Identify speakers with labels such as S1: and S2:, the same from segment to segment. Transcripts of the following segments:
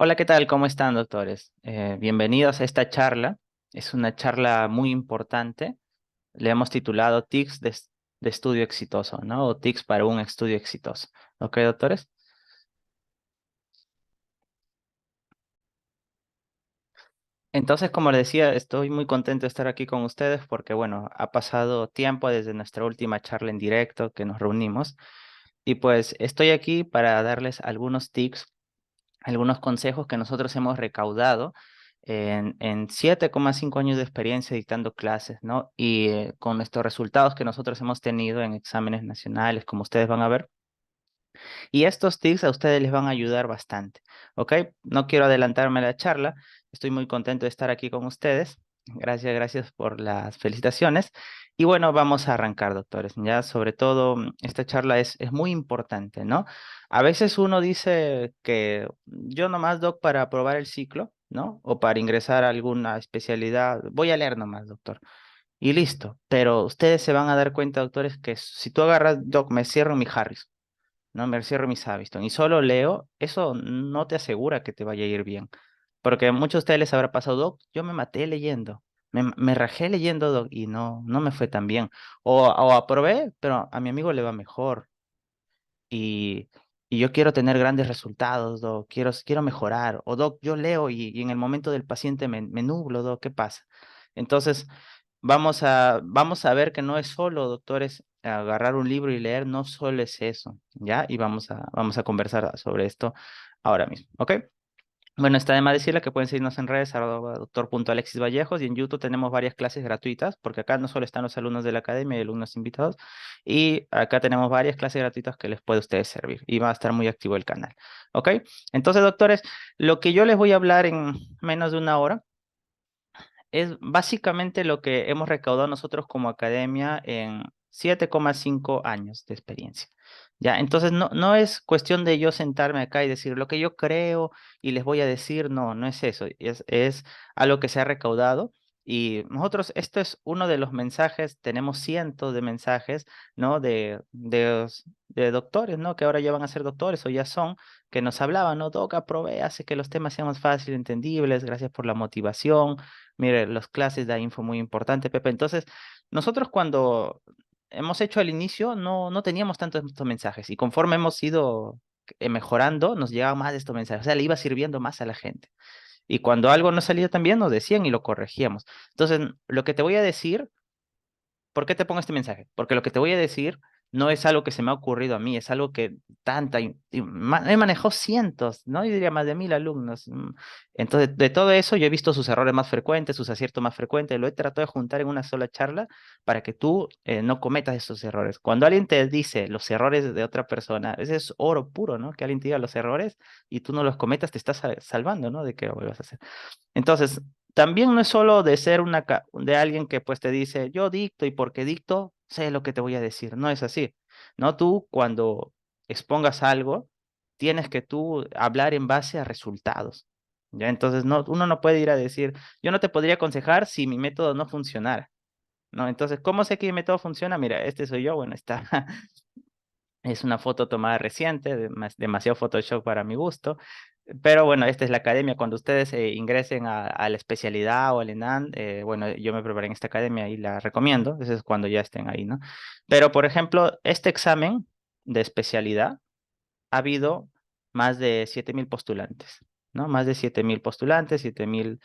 S1: Hola, ¿qué tal? ¿Cómo están, doctores? Bienvenidos a esta charla. Es una charla muy importante. Le hemos titulado TICS de estudio exitoso, ¿no? O TICS para un estudio exitoso. ¿Ok, doctores? Entonces, como les decía, estoy muy contento de estar aquí con ustedes porque, bueno, ha pasado tiempo desde nuestra última charla en directo que nos reunimos y pues estoy aquí para darles algunos tips, algunos consejos que nosotros hemos recaudado en 7,5 años de experiencia dictando clases, ¿no? Y con estos resultados que nosotros hemos tenido en exámenes nacionales, como ustedes van a ver. Y estos tips a ustedes les van a ayudar bastante, ¿ok? No quiero adelantarme a la charla, estoy muy contento de estar aquí con ustedes. Gracias, gracias por las felicitaciones. Y bueno, vamos a arrancar, doctores. Ya, sobre todo, esta charla es muy importante, ¿no? A veces uno dice que yo nomás, doc, para aprobar el ciclo, ¿no? O para ingresar a alguna especialidad, voy a leer nomás, doctor. Y listo. Pero ustedes se van a dar cuenta, doctores, que si tú agarras, doc, me cierro en mi Harris, no me cierro mis Aviston y solo leo, eso no te asegura que te vaya a ir bien. Porque a muchos de ustedes les habrá pasado, Doc, yo me maté leyendo, me rajé leyendo, Doc, y no me fue tan bien. O aprobé, pero a mi amigo le va mejor. Y, y yo quiero tener grandes resultados, Doc, quiero mejorar. O Doc, yo leo y en el momento del paciente me nublo, Doc, ¿qué pasa? Entonces, vamos a ver que no es solo, doctores, agarrar un libro y leer, no solo es eso, ¿ya? Y vamos a conversar sobre esto ahora mismo, ¿ok? Bueno, está de más decirle que pueden seguirnos en redes, @doctor.alexisvallejos, y en YouTube tenemos varias clases gratuitas, porque acá no solo están los alumnos de la academia y alumnos invitados, y acá tenemos varias clases gratuitas que les puede a ustedes servir, y va a estar muy activo el canal, ¿ok? Entonces, doctores, lo que yo les voy a hablar en menos de una hora es básicamente lo que hemos recaudado nosotros como academia en 7,5 años de experiencia. Ya, entonces no es cuestión de yo sentarme acá y decir lo que yo creo y les voy a decir, no es eso, es algo que se ha recaudado. Y nosotros, esto es uno de los mensajes, tenemos cientos de mensajes, ¿no? De doctores, ¿no? Que ahora ya van a ser doctores o ya son, que nos hablaban, ¿no? Doc, aprobé, hace que los temas sean más fáciles, entendibles, gracias por la motivación. Mire, las clases da info muy importante, Pepe. Entonces, nosotros cuando hemos hecho al inicio, no teníamos tantos estos mensajes y conforme hemos ido mejorando, nos llegaban más de estos mensajes. O sea, le iba sirviendo más a la gente. Y cuando algo no salía tan bien, nos decían y lo corregíamos. Entonces, lo que te voy a decir, ¿por qué te pongo este mensaje? Porque lo que te voy a decir no es algo que se me ha ocurrido a mí, es algo que he manejado cientos, ¿no? Yo diría más de 1000 alumnos. Entonces, de todo eso, yo he visto sus errores más frecuentes, sus aciertos más frecuentes, lo he tratado de juntar en una sola charla para que tú no cometas esos errores. Cuando alguien te dice los errores de otra persona, ese es oro puro, ¿no? Que alguien te diga los errores y tú no los cometas, te estás salvando, ¿no? De que lo vuelvas a hacer. Entonces, también no es solo de ser de alguien que pues te dice, yo dicto y porque dicto, sé lo que te voy a decir. No es así. No, tú cuando expongas algo, tienes que tú hablar en base a resultados. ¿Ya? Entonces, uno no puede ir a decir, yo no te podría aconsejar si mi método no funcionara. ¿No? Entonces, ¿cómo sé que mi método funciona? Mira, este soy yo, bueno, está. Es una foto tomada reciente, demasiado Photoshop para mi gusto. Pero bueno, esta es la academia. Cuando ustedes ingresen a la especialidad o al ENAN, bueno, yo me preparé en esta academia y la recomiendo. Eso es cuando ya estén ahí, ¿no? Pero, por ejemplo, este examen de especialidad ha habido más de 7000 postulantes, ¿no? Más de 7000 postulantes, 7000.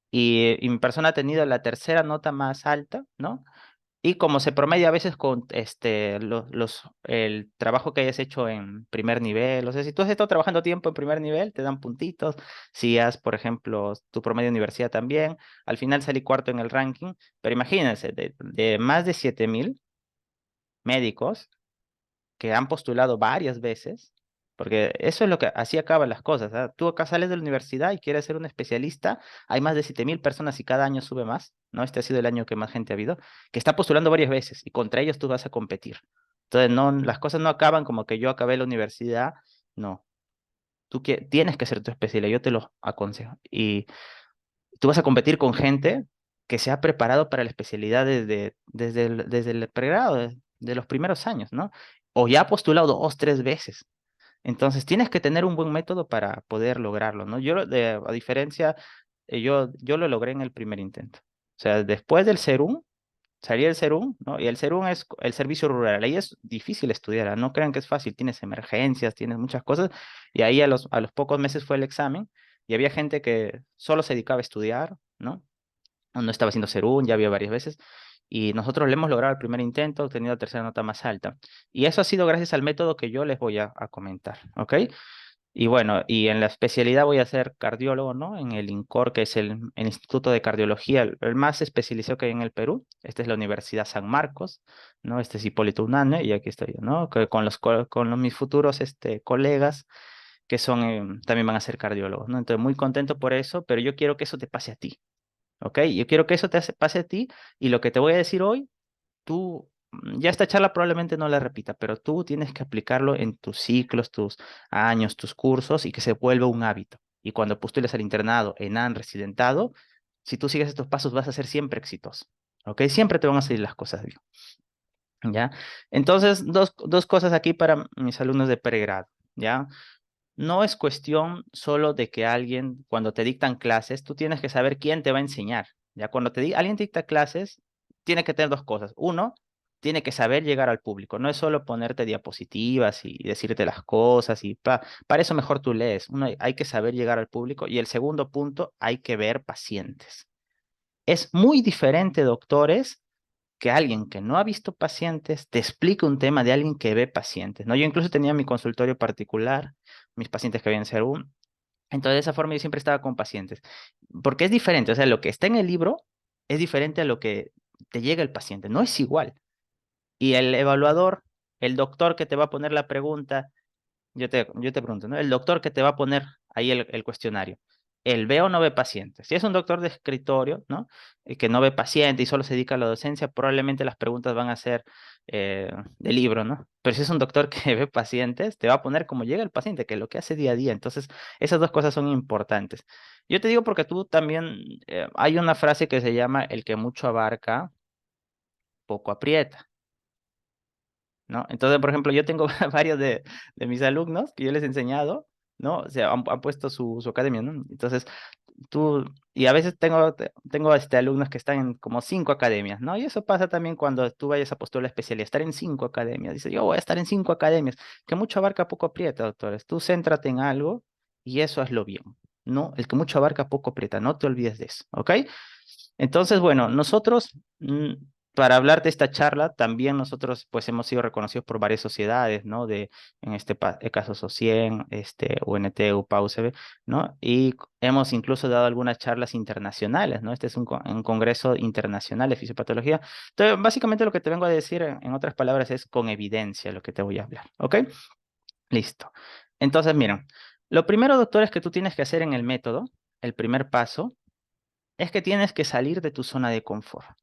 S1: Y mi persona ha tenido la tercera nota más alta, ¿no? Y como se promedia a veces con el trabajo que hayas hecho en primer nivel, o sea, si tú has estado trabajando tiempo en primer nivel, te dan puntitos. Si has, por ejemplo, tu promedio de universidad también, al final salí cuarto en el ranking. Pero imagínense, de más de 7000 médicos que han postulado varias veces, porque eso es lo que así acaban las cosas. ¿Ah? Tú acá sales de la universidad y quieres ser un especialista, hay más de 7000 personas y cada año sube más, ¿no? Este ha sido el año que más gente ha habido, que está postulando varias veces y contra ellos tú vas a competir. Entonces, no, las cosas no acaban como que yo acabé la universidad, no. Tienes que ser tu especialidad, yo te lo aconsejo. Y tú vas a competir con gente que se ha preparado para la especialidad desde el pregrado, de los primeros años, ¿no? O ya ha postulado 2, 3 veces. Entonces, tienes que tener un buen método para poder lograrlo, ¿no? A diferencia, yo lo logré en el primer intento. O sea, después del SERUM, salí del SERUM, ¿no? Y el SERUM es el servicio rural. Ahí es difícil estudiar, ¿ah? No crean que es fácil. Tienes emergencias, tienes muchas cosas. Y ahí a los pocos meses fue el examen y había gente que solo se dedicaba a estudiar, ¿no? No estaba haciendo SERUM, ya había varias veces. Y nosotros le hemos logrado el primer intento, obtenido la tercera nota más alta. Y eso ha sido gracias al método que yo les voy a comentar, ¿ok? Y bueno, y en la especialidad voy a ser cardiólogo, ¿no? En el INCOR, que es el Instituto de Cardiología, el más especializado que hay en el Perú. Esta es la Universidad San Marcos, ¿no? Este es Hipólito Unanue, y aquí estoy yo, ¿no? Que mis futuros colegas, que también van a ser cardiólogos, ¿no? Entonces, muy contento por eso, pero yo quiero que eso te pase a ti, ¿ok? Yo quiero que eso pase a ti, y lo que te voy a decir hoy ya esta charla probablemente no la repita, pero tú tienes que aplicarlo en tus ciclos, tus años, tus cursos y que se vuelva un hábito. Y cuando postules al internado, ENAN, residentado, si tú sigues estos pasos vas a ser siempre exitoso. ¿Ok? Siempre te van a salir las cosas bien. ¿Ya? Entonces, dos cosas aquí para mis alumnos de pregrado. ¿Ya? No es cuestión solo de que alguien, cuando te dictan clases, tú tienes que saber quién te va a enseñar. Ya cuando alguien te dicta clases, tiene que tener dos cosas. Uno, tiene que saber llegar al público. No es solo ponerte diapositivas y decirte las cosas para eso mejor tú lees. Uno, hay que saber llegar al público. Y el segundo punto, hay que ver pacientes. Es muy diferente, doctores, que alguien que no ha visto pacientes te explique un tema de alguien que ve pacientes, ¿no? Yo incluso tenía mi consultorio particular, mis pacientes que habían ser entonces de esa forma yo siempre estaba con pacientes, porque es diferente, o sea, lo que está en el libro es diferente a lo que te llega el paciente, no es igual. Y el evaluador, el doctor que te va a poner la pregunta, yo te pregunto, ¿no? El doctor que te va a poner ahí el cuestionario, ¿él ve o no ve pacientes? Si es un doctor de escritorio, ¿no? Que no ve pacientes y solo se dedica a la docencia, probablemente las preguntas van a ser de libro, ¿no? Pero si es un doctor que ve pacientes, te va a poner cómo llega el paciente, que es lo que hace día a día. Entonces, esas dos cosas son importantes. Yo te digo porque tú también, hay una frase que se llama, el que mucho abarca, poco aprieta. ¿No? Entonces, por ejemplo, yo tengo varios de mis alumnos que yo les he enseñado, ¿no? O sea, han puesto su academia, ¿no? Entonces, y a veces tengo alumnos que están en como 5 academias, ¿no? Y eso pasa también cuando tú vayas a postular la especialidad, estar en 5 academias. Dice, yo voy a estar en 5 academias, que mucho abarca, poco aprieta, doctores. Tú céntrate en algo y eso hazlo bien, ¿no? El que mucho abarca, poco aprieta, no te olvides de eso, ¿ok? Entonces, bueno, nosotros, para hablar de esta charla, también nosotros pues hemos sido reconocidos por varias sociedades, ¿no? En este caso SOCIEN, UNT, UPAUCB, ¿no? Y hemos incluso dado algunas charlas internacionales, ¿no? Este es un congreso internacional de fisiopatología. Entonces, básicamente lo que te vengo a decir, en otras palabras, es con evidencia lo que te voy a hablar, ¿ok? Listo. Entonces, miren, lo primero, doctor, es que tú tienes que hacer en el método, el primer paso, es que tienes que salir de tu zona de confort.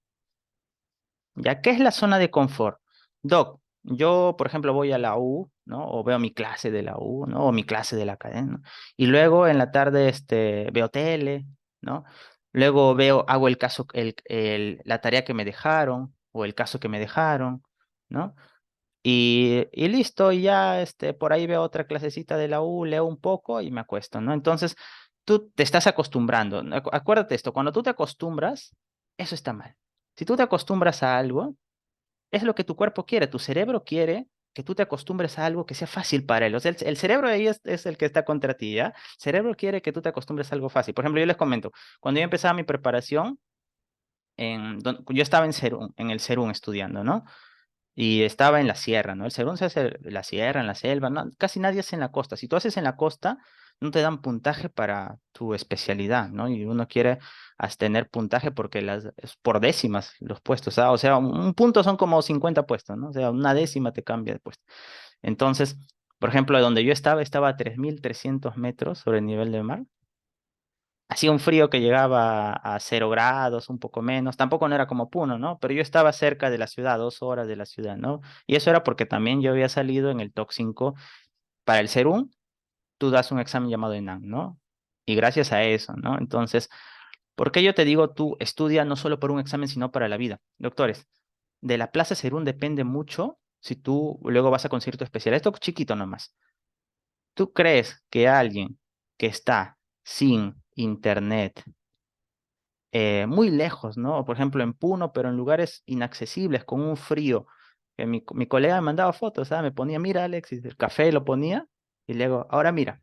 S1: ¿Ya? ¿Qué es la zona de confort? Doc, yo, por ejemplo, voy a la U, ¿no? O veo mi clase de la U, ¿no? O mi clase de la academia, ¿no? Y luego en la tarde, veo tele, ¿no? Luego hago el caso, la tarea que me dejaron, o el caso que me dejaron, ¿no? Y listo, y ya por ahí veo otra clasecita de la U, leo un poco y me acuesto, ¿no? Entonces, tú te estás acostumbrando, ¿no? Acuérdate esto, cuando tú te acostumbras, eso está mal. Si tú te acostumbras a algo, es lo que tu cuerpo quiere, tu cerebro quiere que tú te acostumbres a algo que sea fácil para él. O sea, el cerebro ahí es el que está contra ti, ¿ya? El cerebro quiere que tú te acostumbres a algo fácil. Por ejemplo, yo les comento, cuando yo empezaba mi preparación, yo estaba en el Serum estudiando, ¿no? Y estaba en la sierra, ¿no? El segundo se hace en la sierra, en la selva, ¿no? Casi nadie hace en la costa. Si tú haces en la costa, no te dan puntaje para tu especialidad, ¿no? Y uno quiere tener puntaje porque es por décimas los puestos, ¿ah? O sea, un punto son como 50 puestos, ¿no? O sea, una décima te cambia de puesto. Entonces, por ejemplo, donde yo estaba a 3.300 metros sobre el nivel del mar. Hacía un frío que llegaba a 0 grados, un poco menos. Tampoco no era como Puno, ¿no? Pero yo estaba cerca de la ciudad, 2 horas de la ciudad, ¿no? Y eso era porque también yo había salido en el TOC 5 para el SERUM. Tú das un examen llamado ENAM, ¿no? Y gracias a eso, ¿no? Entonces, ¿por qué yo te digo tú estudia no solo por un examen, sino para la vida? Doctores, de la plaza SERUM depende mucho si tú luego vas a conseguir tu especialidad. Esto chiquito nomás. ¿Tú crees que alguien que está sin internet, muy lejos, ¿no? Por ejemplo, en Puno, pero en lugares inaccesibles, con un frío, que mi colega me mandaba fotos, ¿sabes? Me ponía, mira, Alexis, el café lo ponía, y luego, ahora mira,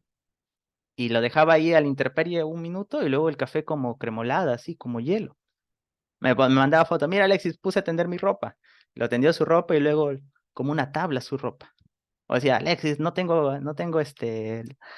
S1: y lo dejaba ahí a la intemperie un minuto, y luego el café como cremolada, así, como hielo. Me mandaba fotos, mira, Alexis, puse a tender mi ropa. Lo tendió su ropa y luego como una tabla su ropa. O decía, Alexis, no tengo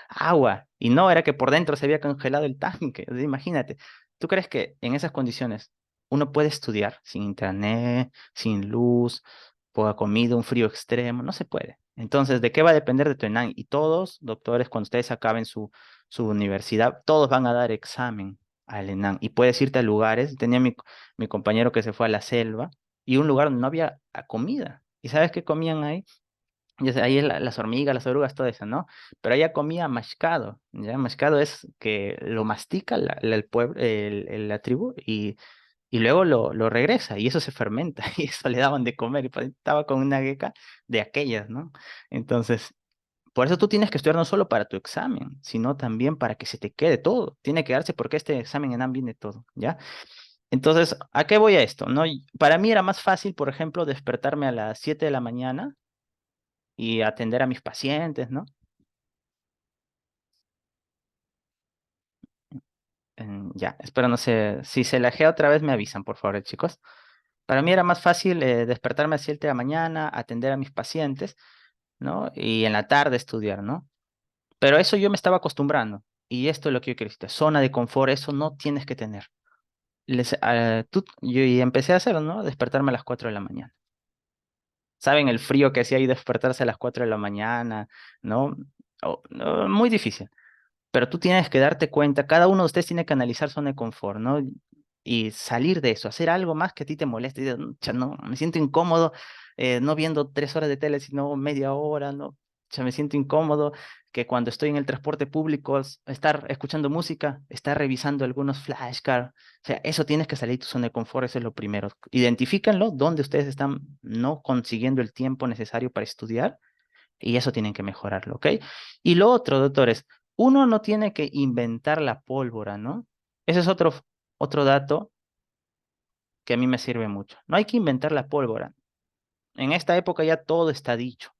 S1: agua. Y no, era que por dentro se había congelado el tanque. O sea, imagínate, ¿tú crees que en esas condiciones uno puede estudiar sin internet, sin luz, poca comida, un frío extremo? No se puede. Entonces, ¿de qué va a depender de tu ENAM? Y todos, doctores, cuando ustedes acaben su universidad, todos van a dar examen al ENAM. Y puedes irte a lugares. Tenía mi compañero que se fue a la selva y un lugar donde no había comida. ¿Y sabes qué comían ahí? Ya sé, ahí es las hormigas, las orugas, todo eso, ¿no? Pero ella comía mascado, ¿ya? Mascado es que lo mastica el pueblo, la tribu y luego lo regresa y eso se fermenta y eso le daban de comer y pues, estaba con una geca de aquellas, ¿no? Entonces, por eso tú tienes que estudiar no solo para tu examen, sino también para que se te quede todo. Tiene que darse porque este examen en AM viene todo, ¿ya? Entonces, ¿a qué voy a esto, no? Para mí era más fácil, por ejemplo, despertarme a las 7 de la mañana y atender a mis pacientes, ¿no? Ya, espero no sé, si se lajea otra vez me avisan, por favor, chicos. Para mí era más fácil despertarme a 7 de la mañana, atender a mis pacientes, ¿no? Y en la tarde estudiar, ¿no? Pero eso yo me estaba acostumbrando. Y esto es lo que yo quiero decir, zona de confort, eso no tienes que tener. Yo y empecé a hacerlo, ¿no? Despertarme a las 4 de la mañana. ¿Saben el frío que hacía ahí despertarse a las 4 de la mañana? ¿No? No, muy difícil. Pero tú tienes que darte cuenta, cada uno de ustedes tiene que analizar zona de confort, ¿no? Y salir de eso, hacer algo más que a ti te moleste. Y dices, "Cha, no, me siento incómodo, no viendo 3 horas de tele, sino media hora, ¿no? Ya me siento incómodo que cuando estoy en el transporte público, estar escuchando música, estar revisando algunos flashcards. O sea, eso tienes que salir de tu zona de confort, eso es lo primero. Identifícanlo, dónde ustedes están no consiguiendo el tiempo necesario para estudiar y eso tienen que mejorarlo, ¿ok? Y lo otro, doctores, uno no tiene que inventar la pólvora, ¿no? Ese es otro dato que a mí me sirve mucho. No hay que inventar la pólvora. En esta época ya todo está dicho,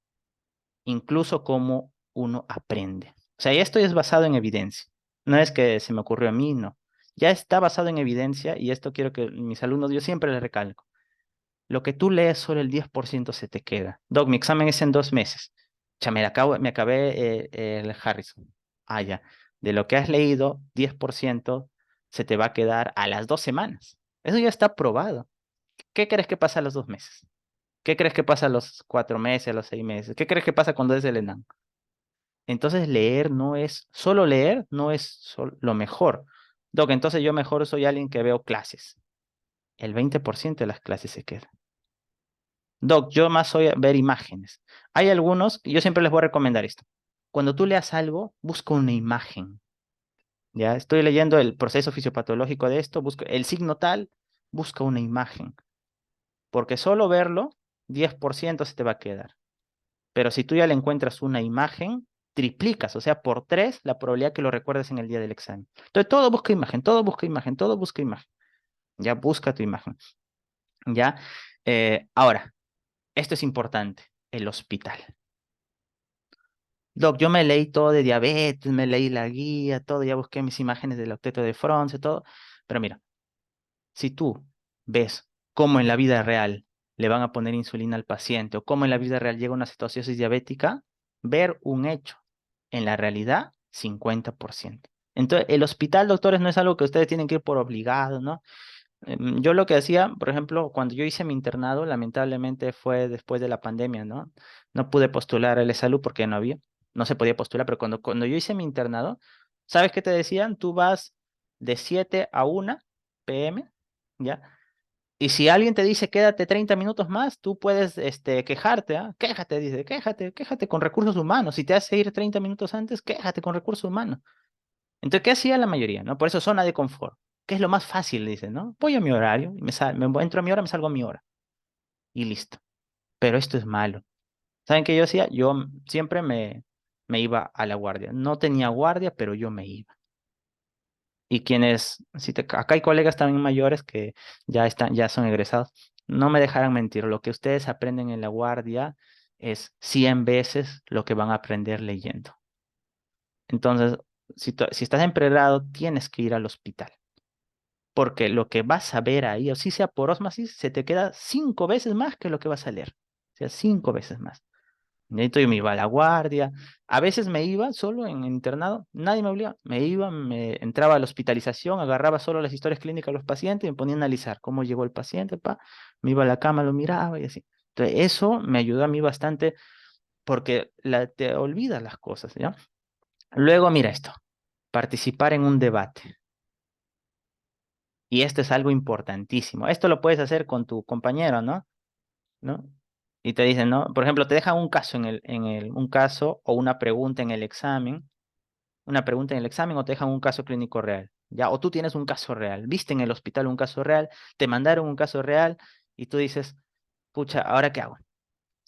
S1: incluso cómo uno aprende. O sea, y esto es basado en evidencia. No es que se me ocurrió a mí, no. Ya está basado en evidencia y esto quiero que mis alumnos, yo siempre les recalco. Lo que tú lees, solo el 10% se te queda. Doc, mi examen es en 2 meses. Ya me acabé el Harrison. Ah, ya. De lo que has leído, 10% se te va a quedar a las 2 semanas. Eso ya está probado. ¿Qué crees que pasa a los 2 meses? ¿Qué crees que pasa a los 4 meses, a los 6 meses? ¿Qué crees que pasa cuando es el ENAM? Entonces solo leer no es lo mejor. Doc, entonces yo mejor soy alguien que veo clases. El 20% de las clases se queda. Doc, yo más soy a ver imágenes. Hay algunos, yo siempre les voy a recomendar esto. Cuando tú leas algo, busca una imagen. Ya, estoy leyendo el proceso fisiopatológico de esto, busca el signo tal, busca una imagen. Porque solo verlo, 10% se te va a quedar. Pero si tú ya le encuentras una imagen, triplicas, o sea, por 3 la probabilidad que lo recuerdes en el día del examen. Entonces, todo busca imagen, todo busca imagen, todo busca imagen. Ya busca tu imagen. Ya. Ahora, esto es importante, el hospital. Doc, yo me leí todo de diabetes, me leí la guía, todo, ya busqué mis imágenes del octeto de Frunze, todo. Pero mira, si tú ves cómo en la vida real le van a poner insulina al paciente o cómo en la vida real llega una cetosis diabética, ver un hecho en la realidad, 50%. Entonces, el hospital, doctores, no es algo que ustedes tienen que ir por obligado, ¿no? Yo lo que hacía, por ejemplo, cuando yo hice mi internado, lamentablemente fue después de la pandemia, ¿no? No pude postular a la salud porque no había, no se podía postular, pero cuando yo hice mi internado, ¿sabes qué te decían? Tú vas de 7 a 1 p.m., ¿ya? Y si alguien te dice quédate 30 minutos más, tú puedes quejarte, ¿ah? Quéjate, dice, quéjate con recursos humanos. Si te hace ir 30 minutos antes, quéjate con recursos humanos. Entonces, ¿qué hacía la mayoría, no? Por eso zona de confort. ¿Qué es lo más fácil? Dice, ¿no? Voy a mi horario, y entro a mi hora, me salgo a mi hora. Y listo. Pero esto es malo. ¿Saben qué yo hacía? Yo siempre me me iba a la guardia. No tenía guardia, pero yo me iba. Y quienes, acá hay colegas también mayores que ya son egresados, no me dejarán mentir, lo que ustedes aprenden en la guardia es 100 veces lo que van a aprender leyendo. Entonces, si estás en pregrado, tienes que ir al hospital, porque lo que vas a ver ahí, o si sea por ósmosis, se te queda 5 veces más que lo que vas a leer. O sea, 5 veces más. Necesito yo me iba a la guardia. A veces me iba solo en internado, nadie me obligaba. Me iba, me entraba a la hospitalización, agarraba solo las historias clínicas de los pacientes y me ponía a analizar cómo llegó el paciente, me iba a la cama, lo miraba y así. Entonces, eso me ayudó a mí bastante porque te olvidas las cosas, ¿ya? Luego, mira esto, participar en un debate. Y esto es algo importantísimo. Esto lo puedes hacer con tu compañero, ¿no? ¿No? Y te dicen, ¿no? Por ejemplo, te dejan un caso un caso o una pregunta en el examen, una pregunta en el examen o te dejan un caso clínico real, ¿ya? O tú tienes un caso real, viste en el hospital un caso real, te mandaron un caso real y tú dices, pucha, ¿ahora qué hago?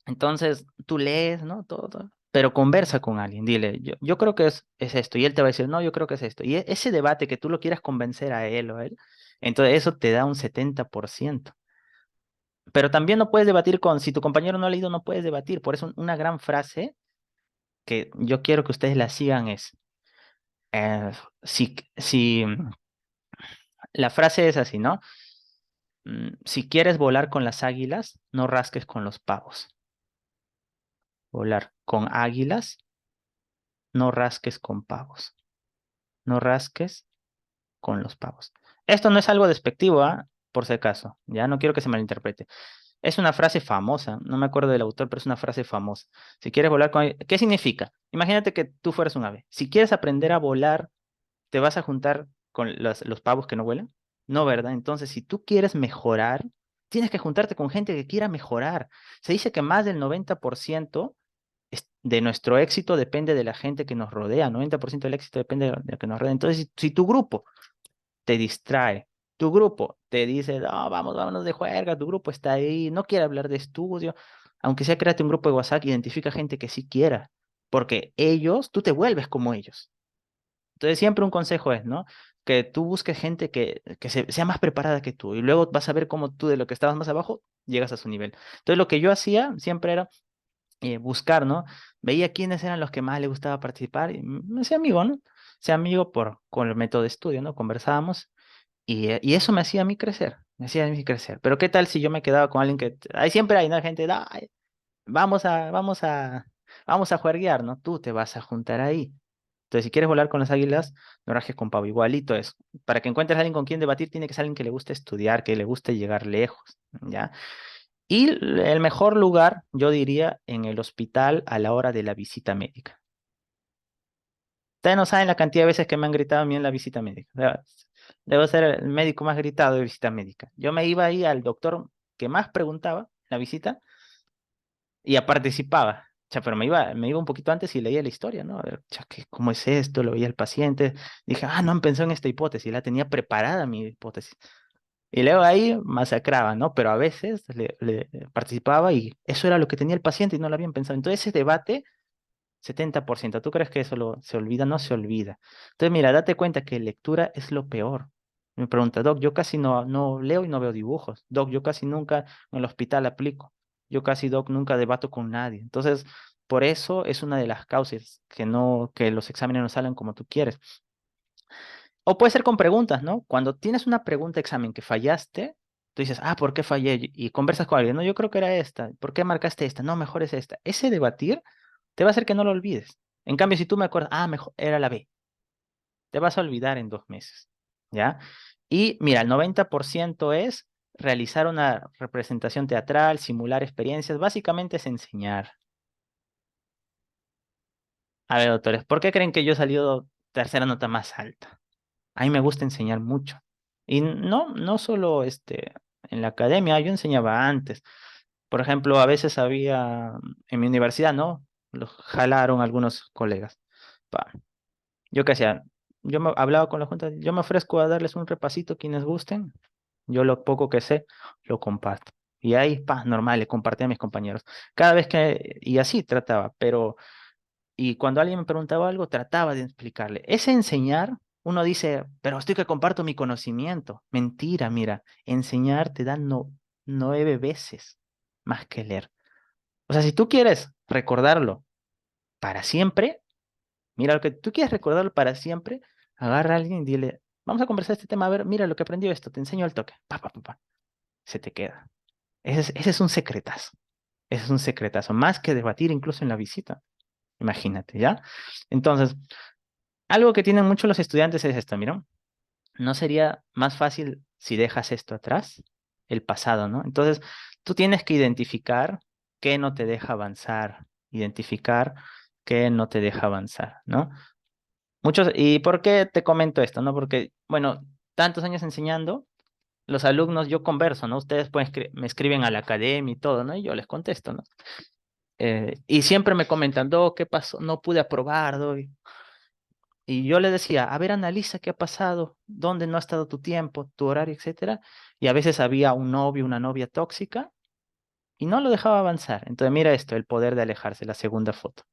S1: Entonces tú lees, ¿no? Todo, pero conversa con alguien, dile, yo creo que es esto, y él te va a decir, no, yo creo que es esto. Y ese debate que tú lo quieras convencer a él o a él, entonces eso te da un 70%. Pero también no puedes debatir si tu compañero no ha leído, no puedes debatir. Por eso una gran frase que yo quiero que ustedes la sigan es, eh, si la frase es así, ¿no? Si quieres volar con las águilas, no rasques con los pavos. Volar con águilas, no rasques con pavos. No rasques con los pavos. Esto no es algo despectivo, ¿ah? Por si acaso, ya no quiero que se malinterprete. Es una frase famosa, no me acuerdo del autor, pero es una frase famosa. Si quieres volar con... ¿Qué significa? Imagínate que tú fueras un ave. Si quieres aprender a volar, ¿te vas a juntar con los pavos que no vuelan? No, ¿verdad? Entonces, si tú quieres mejorar, tienes que juntarte con gente que quiera mejorar. Se dice que más del 90% de nuestro éxito depende de la gente que nos rodea. 90% del éxito depende de lo que nos rodea. Entonces, si tu grupo te distrae. Tu grupo te dice, no, vamos, vámonos de juerga, tu grupo está ahí, no quiere hablar de estudio. Aunque sea, créate un grupo de WhatsApp, identifica gente que sí quiera, porque ellos, tú te vuelves como ellos. Entonces, siempre un consejo es, ¿no? Que tú busques gente que sea más preparada que tú y luego vas a ver cómo tú de lo que estabas más abajo llegas a su nivel. Entonces, lo que yo hacía siempre era buscar, ¿no? Veía quiénes eran los que más le gustaba participar y me hacía amigo, ¿no? Sea amigo con el método de estudio, ¿no? Conversábamos y eso me hacía a mí crecer, me hacía a mí crecer. Pero ¿qué tal si yo me quedaba con alguien que, ahí siempre hay, ¿no? Gente, "Ay, vamos a juerguear, ¿no? Tú te vas a juntar ahí. Entonces, si quieres volar con las águilas, no rajes con pavo, igualito es. Para que encuentres a alguien con quien debatir, tiene que ser alguien que le guste estudiar, que le guste llegar lejos, ¿ya? Y el mejor lugar, yo diría, en el hospital a la hora de la visita médica. Ustedes no saben la cantidad de veces que me han gritado a mí en la visita médica. Debo ser el médico más gritado de visita médica. Yo me iba ahí al doctor que más preguntaba en la visita y ya participaba. Cha, pero me iba un poquito antes y leía la historia, ¿no? A ver, cha, ¿cómo es esto? Lo veía el paciente. Dije, no han pensado en esta hipótesis, la tenía preparada mi hipótesis. Y luego ahí masacraba, ¿no? Pero a veces le participaba y eso era lo que tenía el paciente y no lo habían pensado. Entonces ese debate 70%. ¿Tú crees que eso se olvida? No se olvida. Entonces, mira, date cuenta que lectura es lo peor. Me pregunta, Doc, yo casi no leo y no veo dibujos. Doc, yo casi nunca en el hospital aplico. Yo casi, Doc, nunca debato con nadie. Entonces, por eso es una de las causas que los exámenes no salen como tú quieres. O puede ser con preguntas, ¿no? Cuando tienes una pregunta de examen que fallaste, tú dices, ¿por qué fallé? Y conversas con alguien, no, yo creo que era esta. ¿Por qué marcaste esta? No, mejor es esta. Ese debatir te va a hacer que no lo olvides. En cambio, si tú me acuerdas, mejor era la B, te vas a olvidar en 2 meses, ¿ya? Y mira, el 90% es realizar una representación teatral, simular experiencias, básicamente es enseñar. A ver, doctores, ¿por qué creen que yo he salido tercera nota más alta? A mí me gusta enseñar mucho. Y no solo en la academia, yo enseñaba antes. Por ejemplo, a veces había en mi universidad, ¿no? Los jalaron algunos colegas. Pa, Yo qué hacía, hablaba con la junta, yo me ofrezco a darles un repasito quienes gusten, yo lo poco que sé, lo comparto. Y ahí, normal, le compartí a mis compañeros. Y así trataba, pero Y cuando alguien me preguntaba algo, trataba de explicarle. Ese enseñar, uno dice, pero estoy que comparto mi conocimiento. Mentira, mira, enseñar te da 9 veces más que leer. O sea, si tú quieres recordarlo para siempre, mira, lo que tú quieres recordarlo para siempre, agarra a alguien y dile, vamos a conversar este tema, a ver, mira lo que aprendió esto, te enseño el toque. Pa, pa, pa, pa. Se te queda. Ese es un secretazo. Ese es un secretazo, más que debatir incluso en la visita. Imagínate, ¿ya? Entonces, algo que tienen muchos los estudiantes es esto, mira, ¿no sería más fácil si dejas esto atrás? El pasado, ¿no? Entonces, tú tienes que identificar qué no te deja avanzar, identificar qué no te deja avanzar, ¿no? ¿Y por qué te comento esto, no? Porque, bueno, tantos años enseñando, los alumnos, yo converso, ¿no? Ustedes pueden me escriben a la academia y todo, ¿no? Y yo les contesto, ¿no? Y siempre me comentan, ¿qué pasó? No pude aprobar, y yo le decía, a ver, analiza qué ha pasado, dónde no ha estado tu tiempo, tu horario, etcétera. Y a veces había un novio, una novia tóxica y no lo dejaba avanzar. Entonces, mira esto, el poder de alejarse, la segunda foto.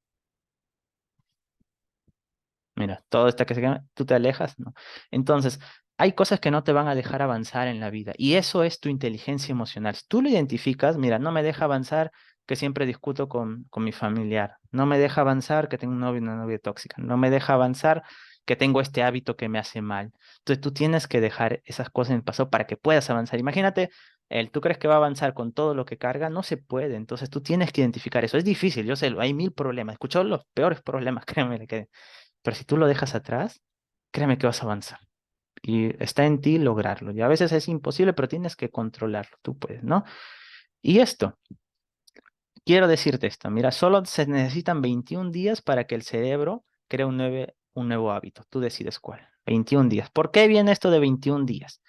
S1: Mira, todo esto que se queda, tú te alejas, ¿no? Entonces, hay cosas que no te van a dejar avanzar en la vida y eso es tu inteligencia emocional. Si tú lo identificas, mira, no me deja avanzar que siempre discuto con mi familiar, no me deja avanzar que tengo un novio y una novia tóxica, no me deja avanzar que tengo este hábito que me hace mal. Entonces, tú tienes que dejar esas cosas en el pasado para que puedas avanzar. Imagínate, tú crees que va a avanzar con todo lo que carga, no se puede. Entonces, tú tienes que identificar eso. Es difícil, yo sé, hay mil problemas. He escuchado los peores problemas, créeme que pero si tú lo dejas atrás, créeme que vas a avanzar. Y está en ti lograrlo. Y a veces es imposible, pero tienes que controlarlo. Tú puedes, ¿no? Y esto, quiero decirte esto. Mira, solo se necesitan 21 días para que el cerebro cree un nuevo hábito. Tú decides cuál. 21 días. ¿Por qué viene esto de 21 días?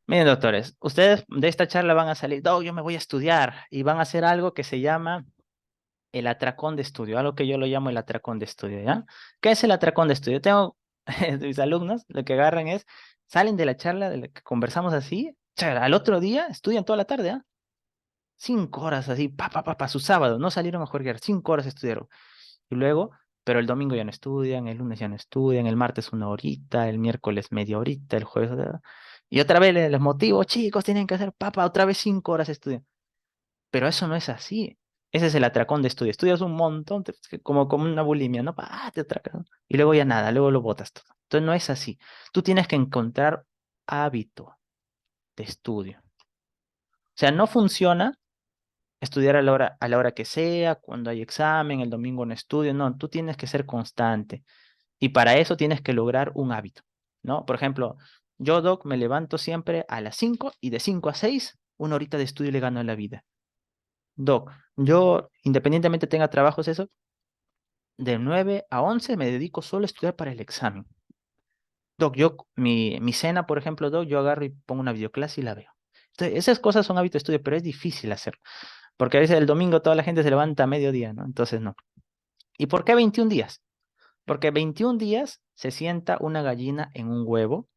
S1: Miren, doctores, ustedes de esta charla van a salir, yo me voy a estudiar y van a hacer algo que se llama el atracón de estudio, algo que yo lo llamo el atracón de estudio, ¿ya? ¿Qué es el atracón de estudio? Tengo mis alumnos, lo que agarran es, salen de la charla de la que conversamos así, al otro día estudian toda la tarde, ¿ah? 5 horas así, su sábado, no salieron a jugar, 5 horas estudiaron. Y luego, pero el domingo ya no estudian, el lunes ya no estudian, el martes una horita, el miércoles media horita, el jueves, y otra vez les motivo, chicos, tienen que hacer otra vez 5 horas estudian. Pero eso no es así. Ese es el atracón de estudio. Estudias un montón, como una bulimia, ¿no? Te atracas, ¿no? Y luego ya nada, luego lo botas todo. Entonces no es así. Tú tienes que encontrar hábito de estudio. O sea, no funciona estudiar a la hora que sea, cuando hay examen, el domingo no estudio. No, tú tienes que ser constante. Y para eso tienes que lograr un hábito, ¿no? Por ejemplo, yo, Doc, me levanto siempre a las 5 y de 5 a 6, una horita de estudio le gano a la vida. Doc, yo independientemente tenga trabajos, eso, de 9 a 11 me dedico solo a estudiar para el examen. Doc, mi cena, por ejemplo, Doc, yo agarro y pongo una videoclase y la veo. Entonces, esas cosas son hábitos de estudio, pero es difícil hacerlo. Porque a veces el domingo toda la gente se levanta a mediodía, ¿no? Entonces, no. ¿Y por qué 21 días? Porque 21 días se sienta una gallina en un huevo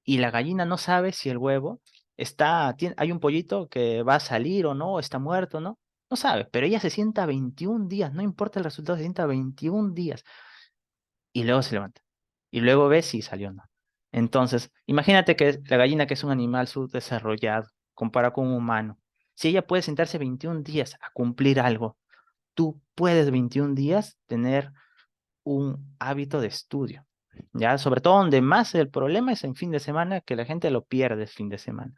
S1: y la gallina no sabe si el huevo hay un pollito que va a salir o no, está muerto, ¿no? No sabe, pero ella se sienta 21 días, no importa el resultado, se sienta 21 días y luego se levanta. Y luego ve si salió o no. Entonces, imagínate que la gallina, que es un animal subdesarrollado, comparado con un humano, si ella puede sentarse 21 días a cumplir algo, tú puedes 21 días tener un hábito de estudio. Ya, sobre todo donde más el problema es en fin de semana, que la gente lo pierde el fin de semana.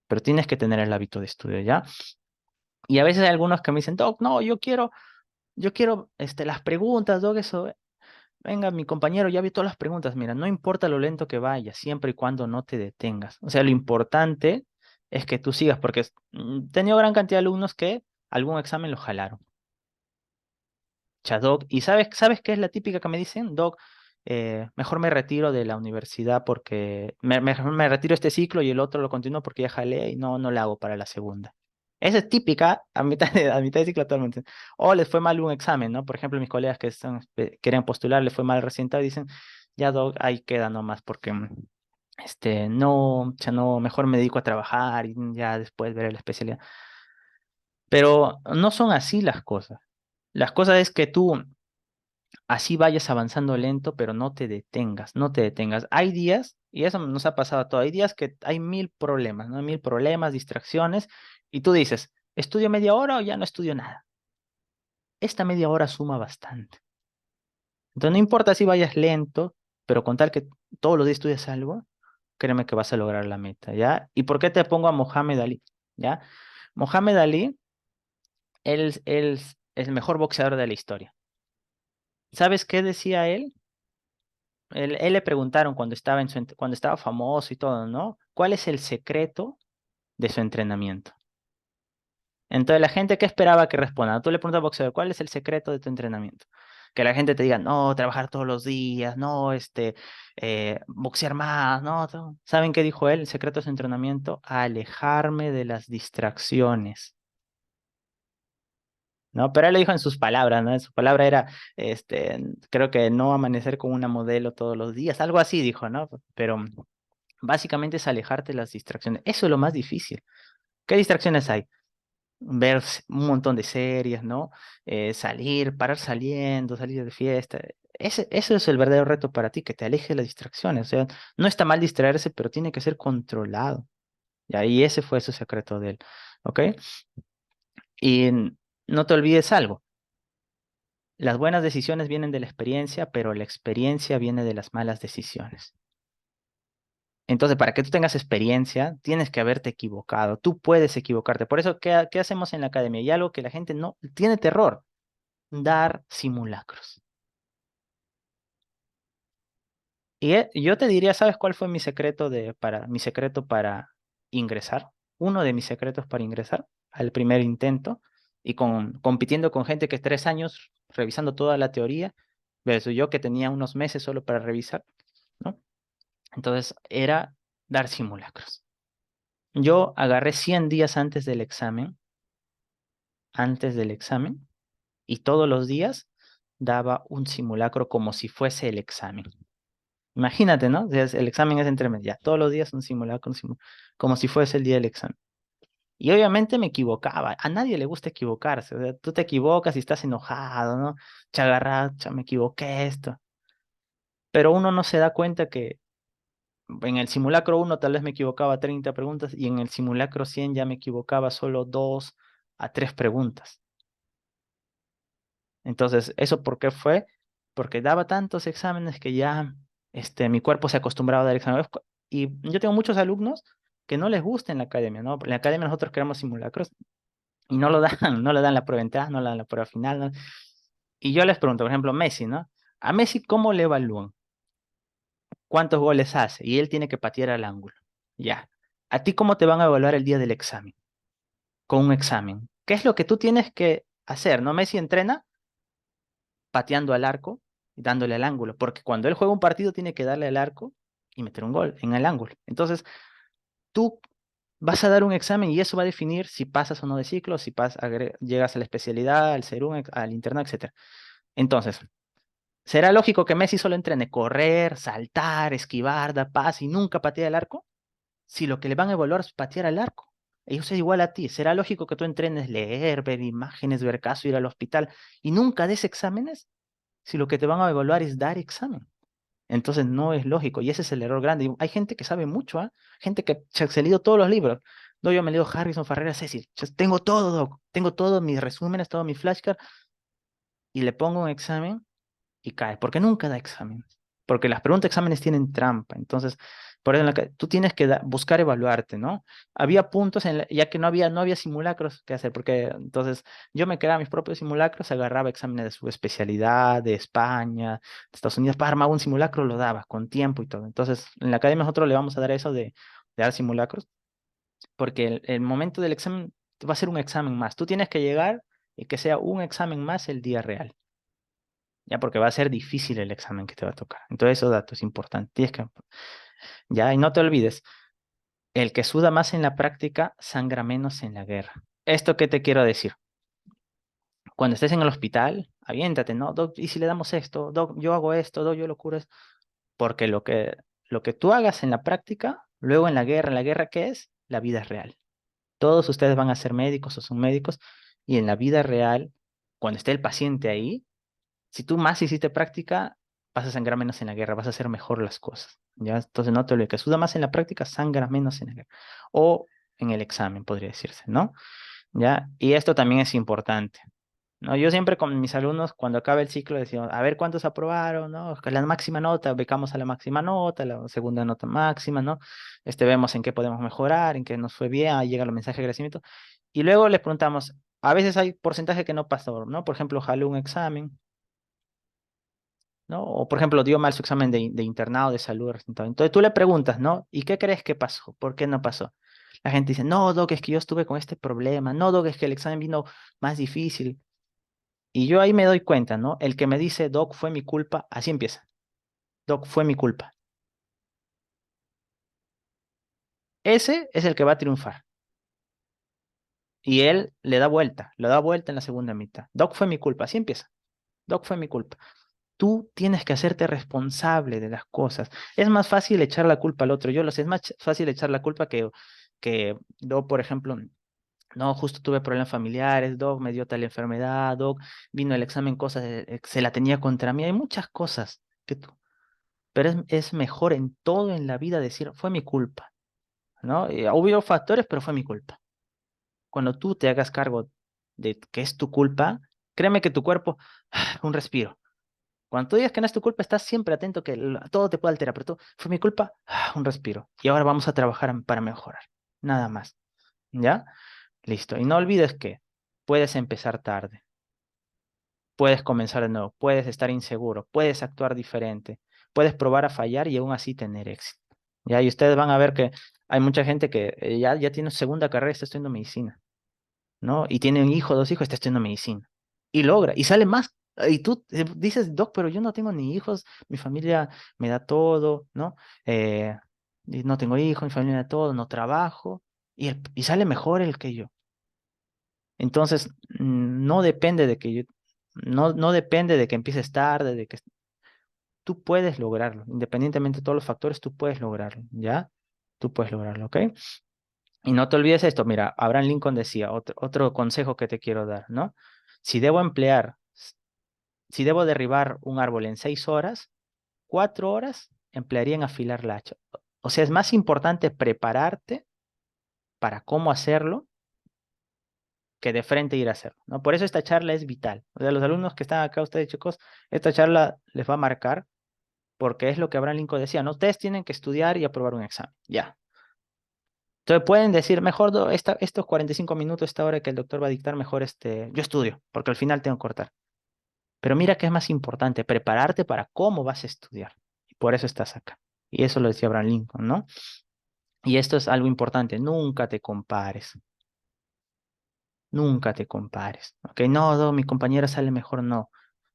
S1: Pero tienes que tener el hábito de estudio, ¿ya? Y a veces hay algunos que me dicen, Doc, no, yo quiero las preguntas, Doc, eso. Venga, mi compañero ya vi todas las preguntas. Mira, no importa lo lento que vaya, siempre y cuando no te detengas. O sea, lo importante es que tú sigas, porque he tenido gran cantidad de alumnos que algún examen lo jalaron. Doc, ¿y sabes qué es la típica que me dicen? Doc, mejor me retiro de la universidad porque me retiro este ciclo y el otro lo continúo porque ya jalé y no le hago para la segunda. Esa es típica a mitad de ciclo actualmente. O les fue mal un examen, ¿no? Por ejemplo, mis colegas que querían postular, les fue mal recién y dicen, ya, Doc, ahí queda nomás porque no, ya no, mejor me dedico a trabajar y ya después veré la especialidad. Pero no son así las cosas. Las cosas es que tú así vayas avanzando lento, pero no te detengas, no te detengas. Hay días, y eso nos ha pasado a todos, hay días que hay mil problemas, ¿no? Mil problemas, distracciones, y tú dices, ¿estudio media hora o ya no estudio nada? Esta media hora suma bastante. Entonces no importa si vayas lento, pero con tal que todos los días estudies algo, créeme que vas a lograr la meta, ¿ya? ¿Y por qué te pongo a Mohamed Ali? ¿Ya? Mohamed Ali, él es el mejor boxeador de la historia. ¿Sabes qué decía él? Él le preguntaron cuando estaba cuando estaba famoso y todo, ¿no? ¿Cuál es el secreto de su entrenamiento? Entonces la gente que esperaba que responda, tú le preguntas al boxeador, ¿cuál es el secreto de tu entrenamiento? Que la gente te diga, no, trabajar todos los días, no, boxear más, no. ¿Saben qué dijo él? El secreto de su entrenamiento, alejarme de las distracciones. ¿No? Pero él lo dijo en sus palabras, ¿no? En su palabra era, creo que no amanecer con una modelo todos los días, algo así dijo, ¿no? Pero básicamente es alejarte de las distracciones. Eso es lo más difícil. ¿Qué distracciones hay? Ver un montón de series, ¿no? Salir, parar saliendo, salir de fiesta. Eso es el verdadero reto para ti, que te aleje de las distracciones. O sea, no está mal distraerse, pero tiene que ser controlado. Y ahí ese fue su secreto de él. ¿Ok? Y no te olvides algo. Las buenas decisiones vienen de la experiencia, pero la experiencia viene de las malas decisiones. Entonces, para que tú tengas experiencia, tienes que haberte equivocado. Tú puedes equivocarte. Por eso, ¿qué hacemos en la academia? Y algo que la gente no tiene terror, dar simulacros. Y yo te diría, ¿sabes cuál fue mi secreto para ingresar? Uno de mis secretos para ingresar al primer intento y compitiendo con gente que 3 años revisando toda la teoría, versus yo que tenía unos meses solo para revisar, ¿no? Entonces era dar simulacros. Yo agarré 100 días antes del examen, y todos los días daba un simulacro como si fuese el examen. Imagínate, ¿no? O sea, el examen es entre medio, ya, todos los días un simulacro, como si fuese el día del examen. Y obviamente me equivocaba. A nadie le gusta equivocarse. O sea, tú te equivocas y estás enojado, ¿no? Chagarracha, me equivoqué esto. Pero uno no se da cuenta que en el simulacro uno tal vez me equivocaba 30 preguntas y en el simulacro 100 ya me equivocaba solo 2 a 3 preguntas. Entonces, ¿eso por qué fue? Porque daba tantos exámenes que ya mi cuerpo se acostumbraba a dar exámenes. Y yo tengo muchos alumnos que no les gusta en la academia, ¿no? En la academia nosotros creamos simulacros y no lo dan, no le dan la prueba de entrada, no le dan la prueba final, ¿no? Y yo les pregunto, por ejemplo, Messi, ¿no? A Messi, ¿cómo le evalúan? ¿Cuántos goles hace? Y él tiene que patear al ángulo. Ya. ¿A ti cómo te van a evaluar el día del examen? Con un examen. ¿Qué es lo que tú tienes que hacer, no? Messi entrena pateando al arco y dándole al ángulo, porque cuando él juega un partido tiene que darle al arco y meter un gol en el ángulo. Entonces, tú vas a dar un examen y eso va a definir si pasas o no de ciclo, si llegas a la especialidad, al CERUM, al internado, etcétera. Entonces, ¿será lógico que Messi solo entrene correr, saltar, esquivar, dar paz y nunca patee al arco? Si lo que le van a evaluar es patear al arco. Ellos es igual a ti. ¿Será lógico que tú entrenes leer, ver imágenes, ver caso, ir al hospital y nunca des exámenes? Si lo que te van a evaluar es dar examen. Entonces no es lógico y ese es el error grande. Y hay gente que sabe mucho, ¿ah? Gente que se ha leído todos los libros. No, yo me leo Harrison, Farrera, Cecil. Tengo todo, doc. Tengo todos mis resúmenes, todos mis flashcards y le pongo un examen y cae, porque nunca da exámenes. Porque las preguntas de exámenes tienen trampa. Entonces, por eso tú tienes que buscar evaluarte, ¿no? Había puntos, ya que no había simulacros que hacer, porque entonces yo me creaba mis propios simulacros, agarraba exámenes de su especialidad, de España, de Estados Unidos, para armar un simulacro, lo daba con tiempo y todo. Entonces, en la academia nosotros le vamos a dar eso de dar simulacros, porque el momento del examen va a ser un examen más. Tú tienes que llegar y que sea un examen más el día real. Ya, porque va a ser difícil el examen que te va a tocar. Entonces, esos datos importantes. Ya, y no te olvides, el que suda más en la práctica sangra menos en la guerra. ¿Esto qué te quiero decir? Cuando estés en el hospital, aviéntate, ¿no? Doc, ¿y si le damos esto? Doc, yo hago esto, doc, yo lo curo esto. Porque lo que tú hagas en la práctica, luego en la guerra, ¿qué es? La vida real. Todos ustedes van a ser médicos o son médicos, y en la vida real cuando esté el paciente ahí, si tú más hiciste práctica, vas a sangrar menos en la guerra, vas a hacer mejor las cosas, ¿ya? Entonces no te olvides que suda más en la práctica, sangra menos en la guerra. O en el examen, podría decirse, ¿no? ¿Ya? Y esto también es importante, ¿no? Yo siempre con mis alumnos, cuando acaba el ciclo, decimos, a ver cuántos aprobaron, ¿no? Con la máxima nota, becamos a la máxima nota, la segunda nota máxima, ¿no? Vemos en qué podemos mejorar, en qué nos fue bien, ahí llega el mensaje de agradecimiento. Y luego les preguntamos, a veces hay porcentaje que no pasó, ¿no? Por ejemplo, jaló un examen, ¿no? O por ejemplo, dio mal su examen de internado, de salud, resultado. Entonces tú le preguntas, ¿no? ¿Y qué crees que pasó? ¿Por qué no pasó? La gente dice, no, Doc, es que yo estuve con este problema, no, Doc, es que el examen vino más difícil. Y yo ahí me doy cuenta, ¿no? El que me dice, Doc, fue mi culpa, así empieza. Doc, fue mi culpa. Ese es el que va a triunfar. Y él le da vuelta en la segunda mitad. Doc, fue mi culpa, así empieza. Doc, fue mi culpa. Tú tienes que hacerte responsable de las cosas. Es más fácil echar la culpa al otro. Yo lo sé, es más fácil echar la culpa que yo, por ejemplo, no, justo tuve problemas familiares, Doc me dio tal enfermedad, Doc vino el examen, cosas, se la tenía contra mí. Hay muchas cosas que tú, pero es mejor en todo en la vida decir, fue mi culpa, ¿no? Hubo factores, pero fue mi culpa. Cuando tú te hagas cargo de que es tu culpa, créeme que tu cuerpo, un respiro. Cuando tú digas que no es tu culpa, estás siempre atento que todo te puede alterar, pero tú, fue mi culpa, un respiro. Y ahora vamos a trabajar para mejorar. Nada más. ¿Ya? Listo. Y no olvides que puedes empezar tarde, puedes comenzar de nuevo, puedes estar inseguro, puedes actuar diferente, puedes probar a fallar y aún así tener éxito. ¿Ya? Y ustedes van a ver que hay mucha gente que ya tiene segunda carrera y está estudiando medicina, ¿no? Y tiene un hijo, dos hijos, está estudiando medicina. Y logra, y sale más. Y tú dices, Doc, pero yo no tengo ni hijos, mi familia me da todo, ¿no? Eh, y no tengo hijos, mi familia me da todo, no trabajo, y sale mejor el que yo. Entonces, no depende de que no depende de que empieces tarde, de que tú puedes lograrlo, independientemente de todos los factores, tú puedes lograrlo, ¿ya? Tú puedes lograrlo, ¿ok? Y no te olvides esto, mira, Abraham Lincoln decía, otro consejo que te quiero dar, ¿no? Si debo emplear, si debo derribar un árbol en 6 horas, 4 horas emplearía en afilar la hacha. O sea, es más importante prepararte para cómo hacerlo que de frente ir a hacerlo, ¿no? Por eso esta charla es vital. O sea, los alumnos que están acá, ustedes chicos, esta charla les va a marcar porque es lo que Abraham Lincoln decía, ¿no? Ustedes tienen que estudiar y aprobar un examen, ya. Entonces pueden decir, mejor estos 45 minutos, esta hora que el doctor va a dictar, mejor yo estudio, porque al final tengo que cortar. Pero mira que es más importante, prepararte para cómo vas a estudiar. Y por eso estás acá. Y eso lo decía Abraham Lincoln, ¿no? Y esto es algo importante, nunca te compares. Nunca te compares, ¿ok? No, no, mi compañera sale mejor, no.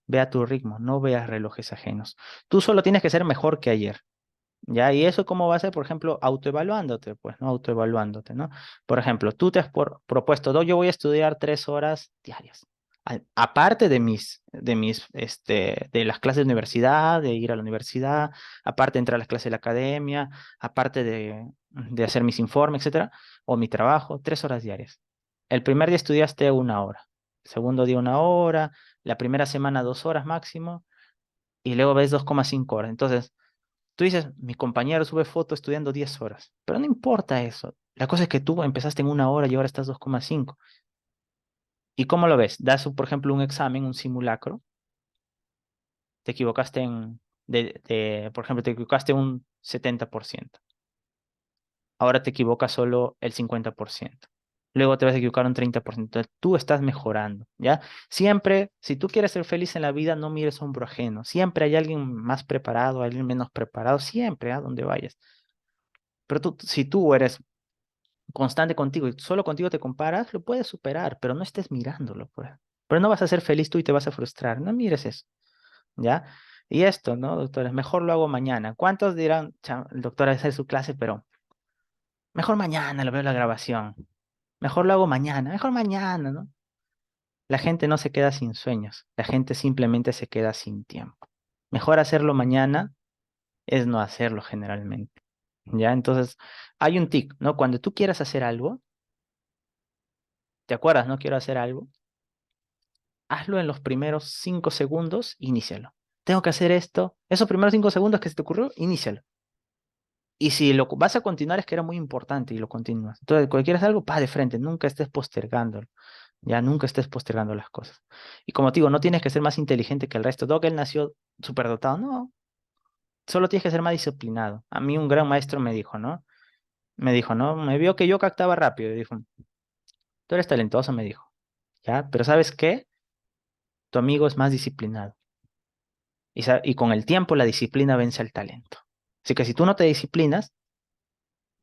S1: Ve a tu ritmo, no veas relojes ajenos. Tú solo tienes que ser mejor que ayer, ¿ya? Y eso cómo va a ser, por ejemplo, autoevaluándote, pues, ¿no? Autoevaluándote, ¿no? Por ejemplo, tú te has propuesto, "No, yo voy a estudiar 3 horas diarias. Aparte de las clases de universidad, de ir a la universidad, aparte de entrar a las clases de la academia, aparte de hacer mis informes, etcétera, o mi trabajo, 3 horas diarias. El primer día estudiaste 1 hora, el segundo día 1 hora, la primera semana 2 horas máximo, y luego ves 2,5 horas. Entonces, tú dices, mi compañero sube foto estudiando 10 horas, pero no importa eso. La cosa es que tú empezaste en 1 hora y ahora estás 2,5. ¿Y cómo lo ves? Das, por ejemplo, un examen, un simulacro, te equivocaste por ejemplo, te equivocaste un 70%. Ahora te equivocas solo el 50%. Luego te vas a equivocar un 30%. Entonces, tú estás mejorando, ¿ya? Siempre, si tú quieres ser feliz en la vida, no mires a hombro ajeno. Siempre hay alguien más preparado, alguien menos preparado, siempre, a donde vayas. Pero si tú eres constante contigo y solo contigo te comparas, lo puedes superar, pero no estés mirándolo, pues. Pero no vas a ser feliz tú y te vas a frustrar. No mires eso, ¿ya? Y esto, ¿no, doctores? Mejor lo hago mañana. ¿Cuántos dirán, el doctor, hacer su clase, pero mejor mañana lo veo la grabación? Mejor lo hago mañana, mejor mañana, ¿no? La gente no se queda sin sueños, la gente simplemente se queda sin tiempo. Mejor hacerlo mañana es no hacerlo generalmente, ¿ya? Entonces, hay un tic, ¿no? Cuando tú quieras hacer algo, ¿te acuerdas, no? Quiero hacer algo. hazlo en los primeros 5 segundos, inícialo. Tengo que hacer esto. Esos primeros 5 segundos que se te ocurrió, inícialo. Y si lo vas a continuar es que era muy importante y lo continúas. Entonces, cuando quieras algo, pa de frente, nunca estés postergándolo. Ya nunca estés postergando las cosas. Y como te digo, no tienes que ser más inteligente que el resto. Doc, él nació superdotado. No, solo tienes que ser más disciplinado. A mí un gran maestro me dijo, ¿no? Me dijo, ¿no? Me vio que yo captaba rápido. Y dijo, tú eres talentoso, me dijo. ¿Ya? Pero ¿sabes qué? Tu amigo es más disciplinado. Y con el tiempo la disciplina vence al talento. Así que si tú no te disciplinas,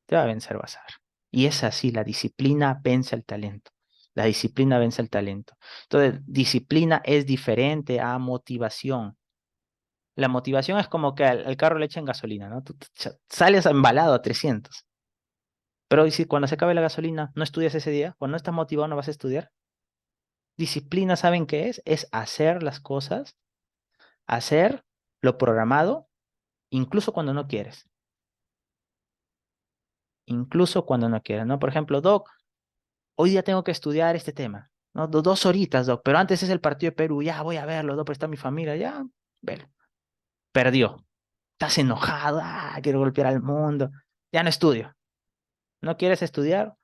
S1: te va a vencer, vas a ver. Y es así, la disciplina vence al talento. La disciplina vence al talento. Entonces, disciplina es diferente a motivación. La motivación es como que al carro le echan gasolina, ¿no? Tú sales embalado a 300. Pero ¿y si cuando se acabe la gasolina no estudias ese día? Cuando no estás motivado no vas a estudiar. Disciplina, ¿saben qué es? Es hacer las cosas, hacer lo programado, incluso cuando no quieres. Incluso cuando no quieres, ¿no? Por ejemplo, Doc, hoy día tengo que estudiar este tema, ¿no? 2 horitas, Doc, pero antes es el partido de Perú, ya voy a verlo, Doc, pero está mi familia, ya, velo. Perdió. Estás enojado, quiero golpear al mundo, ya no estudio. ¿No quieres estudiar?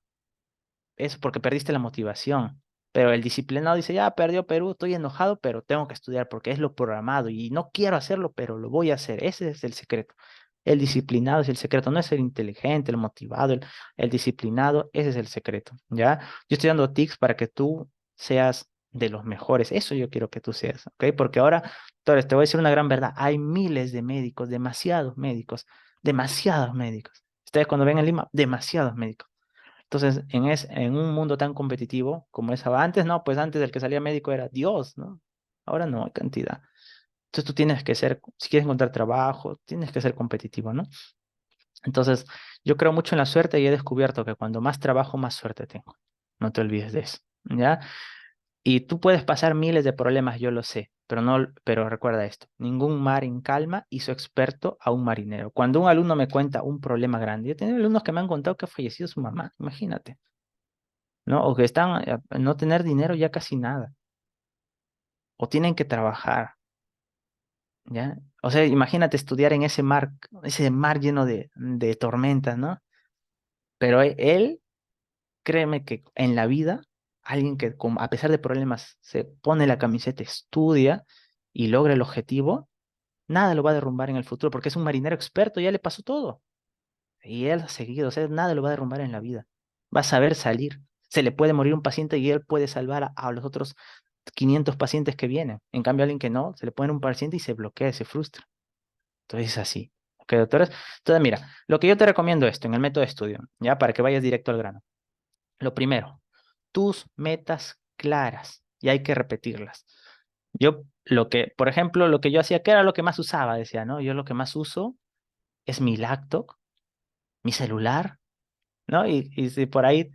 S1: Es porque perdiste la motivación. Pero el disciplinado dice, ya perdió Perú, estoy enojado, pero tengo que estudiar porque es lo programado y no quiero hacerlo, pero lo voy a hacer. Ese es el secreto. El disciplinado es el secreto, no es el inteligente, el motivado, el disciplinado, ese es el secreto, ¿ya? Yo estoy dando tips para que tú seas de los mejores. Eso yo quiero que tú seas, ¿ok? Porque ahora, Torres, te voy a decir una gran verdad. Hay miles de médicos, demasiados médicos, demasiados médicos. Ustedes cuando ven en Lima, demasiados médicos. Entonces, en un mundo tan competitivo como es ahora, antes no, pues antes el que salía médico era Dios, ¿no? Ahora no hay cantidad. Entonces tú tienes que ser, si quieres encontrar trabajo, tienes que ser competitivo, ¿no? Entonces, yo creo mucho en la suerte y he descubierto que cuando más trabajo, más suerte tengo. No te olvides de eso, ¿ya? Y tú puedes pasar miles de problemas, yo lo sé, pero no, pero recuerda esto, ningún mar en calma hizo experto a un marinero. Cuando un alumno me cuenta un problema grande, yo he tenido alumnos que me han contado que ha fallecido su mamá, imagínate. ¿No? O que están no tener dinero ya casi nada, o tienen que trabajar, ¿ya? O sea, imagínate estudiar en ese mar lleno de tormentas, ¿no? Pero él, créeme que en la vida, alguien que a pesar de problemas se pone la camiseta, estudia y logra el objetivo, nada lo va a derrumbar en el futuro, porque es un marinero experto, ya le pasó todo. Y él ha seguido, o sea, nada lo va a derrumbar en la vida. Va a saber salir. Se le puede morir un paciente y él puede salvar a los otros 500 pacientes que vienen. En cambio, alguien que no, se le pone un paciente y se bloquea, se frustra. Entonces es así. ¿Ok, doctores? Entonces, mira, lo que yo te recomiendo esto en el método de estudio, ya para que vayas directo al grano. Lo primero, tus metas claras y hay que repetirlas. Yo, por ejemplo, lo que yo hacía, que era lo que más usaba, decía, ¿no? Yo lo que más uso es mi laptop, mi celular, ¿no? Y si por ahí,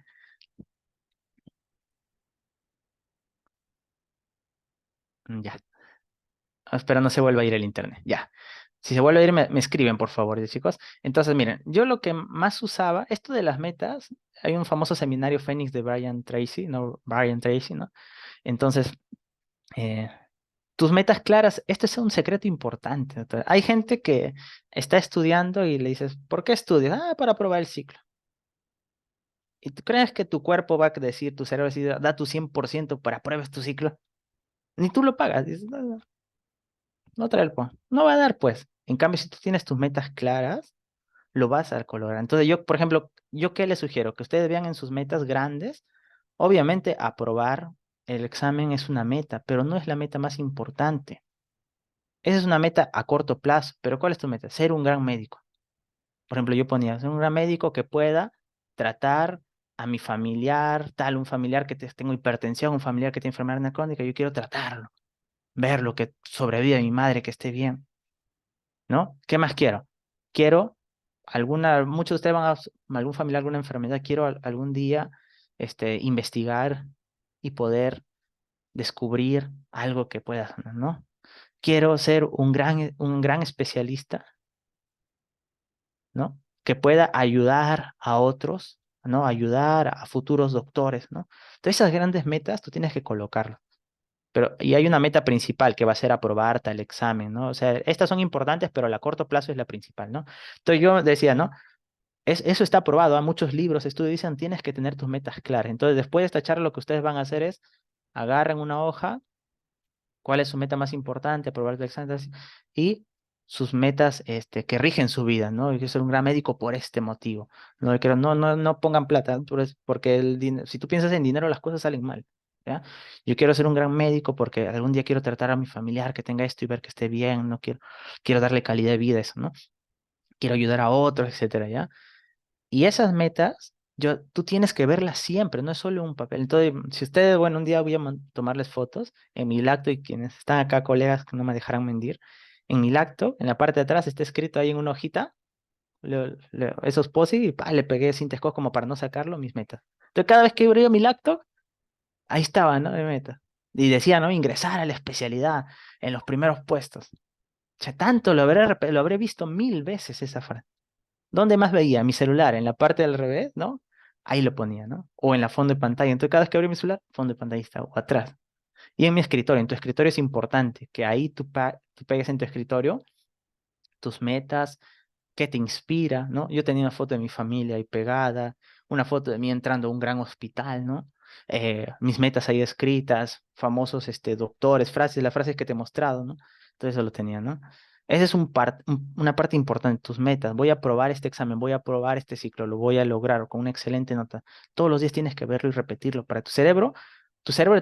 S1: ya, espero no se vuelva a ir el internet, ya. Si se vuelve a ir, me escriben, por favor, chicos. Entonces, miren, yo lo que más usaba, esto de las metas, hay un famoso seminario Fénix de Brian Tracy, ¿no? Brian Tracy, ¿no? Entonces, eh, tus metas claras, este es un secreto importante. Hay gente que está estudiando y le dices, ¿por qué estudias? Ah, para aprobar el ciclo. ¿Y tú crees que tu cuerpo va a decir, tu cerebro va a decir, da tu 100% para apruebes tu ciclo? Ni tú lo pagas. Dices, no, no, no trae el no va a dar, pues. En cambio, si tú tienes tus metas claras, lo vas a colorar. Entonces, yo, por ejemplo, ¿yo qué les sugiero? Que ustedes vean en sus metas grandes. Obviamente, aprobar el examen es una meta, pero no es la meta más importante. Esa es una meta a corto plazo, pero ¿cuál es tu meta? Ser un gran médico. Por ejemplo, yo ponía, ser un gran médico que pueda tratar a mi familiar, tal, un familiar que tengo hipertensión, un familiar que tiene enfermedad crónica, yo quiero tratarlo, verlo, que sobreviva mi madre, que esté bien, ¿no? ¿Qué más quiero? Quiero muchos de ustedes van algún familiar, alguna enfermedad, quiero algún día investigar y poder descubrir algo que pueda sanar, ¿no? Quiero ser un gran especialista, ¿no? Que pueda ayudar a otros, ¿no? Ayudar a futuros doctores, ¿no? Entonces esas grandes metas tú tienes que colocarlas. Pero, y hay una meta principal que va a ser aprobar tal examen, ¿no? O sea, estas son importantes, pero a la corto plazo es la principal, ¿no? Entonces yo decía, ¿no? Eso está aprobado, a muchos libros, estudios dicen, tienes que tener tus metas claras. Entonces, después de esta charla, lo que ustedes van a hacer es, agarren una hoja, cuál es su meta más importante, aprobar el examen, y sus metas que rigen su vida, ¿no? Yo quiero ser un gran médico por este motivo. No, no pongan plata, porque si tú piensas en dinero, las cosas salen mal. ¿Ya? Yo quiero ser un gran médico porque algún día quiero tratar a mi familiar que tenga esto y ver que esté bien, no quiero darle calidad de vida, eso, ¿no? Quiero ayudar a otros, etcétera, ¿ya? Y esas metas, tú tienes que verlas siempre, no es solo un papel. Entonces, si ustedes, bueno, un día voy a tomarles fotos en mi lacto y quienes están acá, colegas que no me dejarán mentir, en mi lacto, en la parte de atrás está escrito ahí en una hojita, esos posis y le pegué cinta escoz como para no sacarlo, mis metas. Entonces, cada vez que abría mi lacto, ahí estaba, ¿no? Mi meta. Y decía, ¿no? Ingresar a la especialidad en los primeros puestos. O sea, tanto lo habré visto 1000 veces esa frase. ¿Dónde más veía? Mi celular, en la parte del revés, ¿no? Ahí lo ponía, ¿no? O en la fondo de pantalla. Entonces, cada vez que abría mi celular, fondo de pantalla está, o atrás. Y en mi escritorio, en tu escritorio es importante que ahí tú pegues en tu escritorio tus metas, qué te inspira, ¿no? Yo tenía una foto de mi familia ahí pegada, una foto de mí entrando a un gran hospital, ¿no? Mis metas ahí escritas, famosos doctores, las frases que te he mostrado, ¿no? Todo eso lo tenía, ¿no? Esa es una parte importante, tus metas. Voy a aprobar este examen, voy a aprobar este ciclo, lo voy a lograr con una excelente nota. Todos los días tienes que verlo y repetirlo para tu cerebro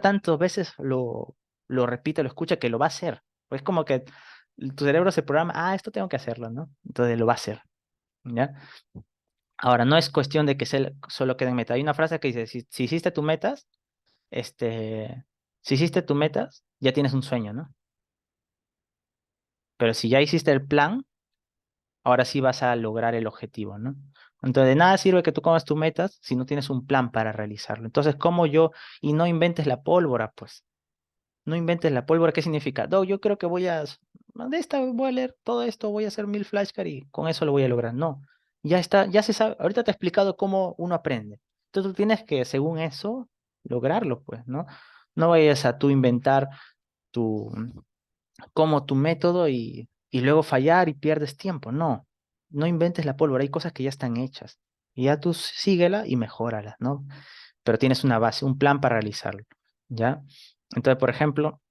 S1: tantas veces lo repite, lo escucha que lo va a hacer. Es como que tu cerebro se programa, esto tengo que hacerlo, ¿no? Entonces lo va a hacer, ¿ya? Ahora, no es cuestión de que solo quede en meta. Hay una frase que dice, si hiciste tus metas, este, si hiciste tus metas, ya tienes un sueño, ¿no? Pero si ya hiciste el plan, ahora sí vas a lograr el objetivo, ¿no? Entonces, de nada sirve que tú comas tus metas si no tienes un plan para realizarlo. Entonces, ¿cómo yo? Y no inventes la pólvora, pues. No inventes la pólvora, ¿qué significa? No, yo creo que de esta voy a leer todo esto, voy a hacer 1000 flashcards y con eso lo voy a lograr. No, ya está, ya se sabe, ahorita te he explicado cómo uno aprende. Entonces tú tienes que, según eso, lograrlo, pues, ¿no? No vayas a tú inventar tu, como tu método y luego fallar y pierdes tiempo. No, no inventes la pólvora, hay cosas que ya están hechas. Y ya tú síguela y mejóralas, ¿no? Pero tienes una base, un plan para realizarlo, ¿ya? Entonces, por ejemplo,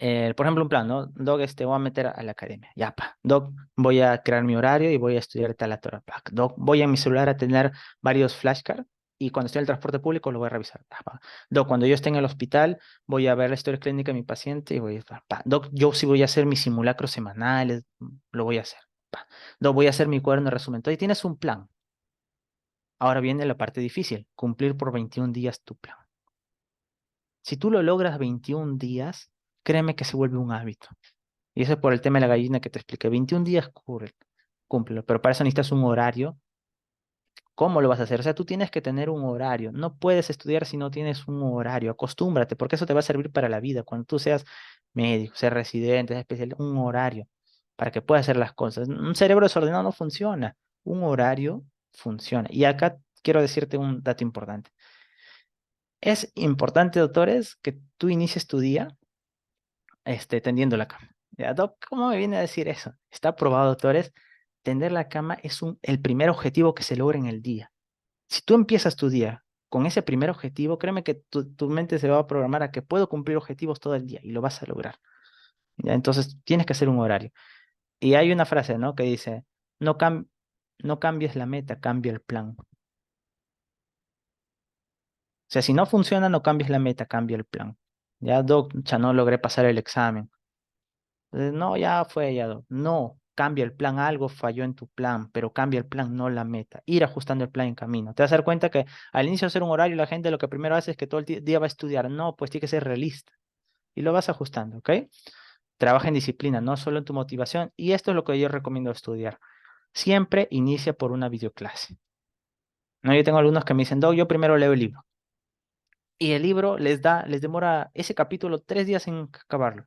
S1: un plan, ¿no? Doc, voy a meter a la academia. Ya, pa. Doc, voy a crear mi horario y voy a estudiar tal hora. Pa. Doc, voy en mi celular a tener varios flashcards y cuando estoy en el transporte público lo voy a revisar. Pa, pa. Doc, cuando yo esté en el hospital, voy a ver la historia clínica de mi paciente y voy a... Pa. Doc, yo sí voy a hacer mis simulacros semanales, lo voy a hacer. Pa. Doc, voy a hacer mi cuaderno de resumen. Entonces, tienes un plan. Ahora viene la parte difícil, cumplir por 21 días tu plan. Si tú lo logras 21 días, créeme que se vuelve un hábito. Y eso es por el tema de la gallina que te expliqué. 21 días, cúmplelo, pero para eso necesitas un horario. ¿Cómo lo vas a hacer? O sea, tú tienes que tener un horario. No puedes estudiar si no tienes un horario. Acostúmbrate, porque eso te va a servir para la vida. Cuando tú seas médico, seas residente, seas especial, un horario para que puedas hacer las cosas. Un cerebro desordenado no funciona. Un horario funciona. Y acá quiero decirte un dato importante. Es importante, doctores, que tú inicies tu día tendiendo la cama. Ya, Doc, ¿cómo me viene a decir eso? Está probado, doctores. Tender la cama es el primer objetivo que se logra en el día. Si tú empiezas tu día con ese primer objetivo, créeme que tu mente se va a programar a que puedo cumplir objetivos todo el día y lo vas a lograr. ¿Ya? Entonces tienes que hacer un horario. Y hay una frase, ¿no? Que dice, no, no cambies la meta, cambia el plan. O sea, si no funciona, no cambies la meta, cambia el plan. Ya, Doc, ya no logré pasar el examen. No, ya fue, ya. No, cambia el plan, algo falló en tu plan, pero cambia el plan, no la meta. Ir ajustando el plan en camino. Te vas a dar cuenta que al inicio de hacer un horario, la gente lo que primero hace es que todo el día va a estudiar. No, pues tiene que ser realista. Y lo vas ajustando, ¿ok? Trabaja en disciplina, no solo en tu motivación. Y esto es lo que yo recomiendo estudiar. Siempre inicia por una videoclase. No, yo tengo alumnos que me dicen, yo primero leo el libro. Y el libro les demora ese capítulo 3 días en acabarlo.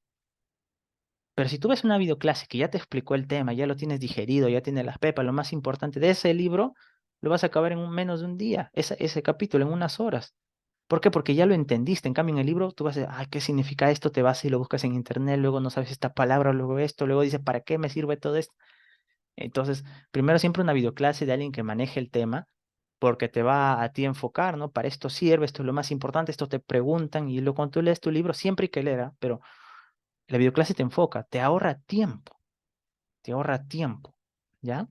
S1: Pero si tú ves una videoclase que ya te explicó el tema, ya lo tienes digerido, ya tiene las pepas, lo más importante de ese libro, lo vas a acabar en menos de un día, ese capítulo, en unas horas. ¿Por qué? Porque ya lo entendiste. En cambio, en el libro tú vas a decir, ay, ¿qué significa esto? Te vas y lo buscas en internet, luego no sabes esta palabra, luego esto, luego dices, ¿para qué me sirve todo esto? Entonces, primero siempre una videoclase de alguien que maneje el tema, porque te va a ti a enfocar, ¿no? Para esto sirve, esto es lo más importante, esto te preguntan, y luego cuando tú lees tu libro, siempre hay que leer, ¿ah? Pero la videoclase te enfoca, te ahorra tiempo, ¿ya?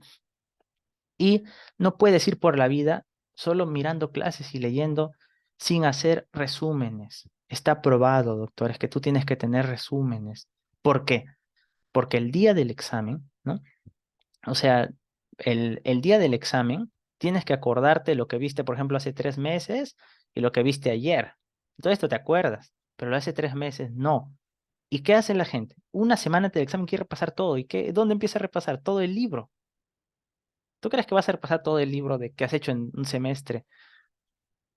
S1: Y no puedes ir por la vida solo mirando clases y leyendo sin hacer resúmenes. Está probado, doctores, que tú tienes que tener resúmenes. ¿Por qué? Porque el día del examen, ¿no? O sea, el día del examen tienes que acordarte lo que viste, por ejemplo, hace 3 meses y lo que viste ayer. Todo esto te acuerdas, pero lo hace 3 meses no. ¿Y qué hace la gente? Una semana antes del examen quiere repasar todo. ¿Y qué? ¿Dónde empieza a repasar? Todo el libro. ¿Tú crees que vas a repasar todo el libro de que has hecho en un semestre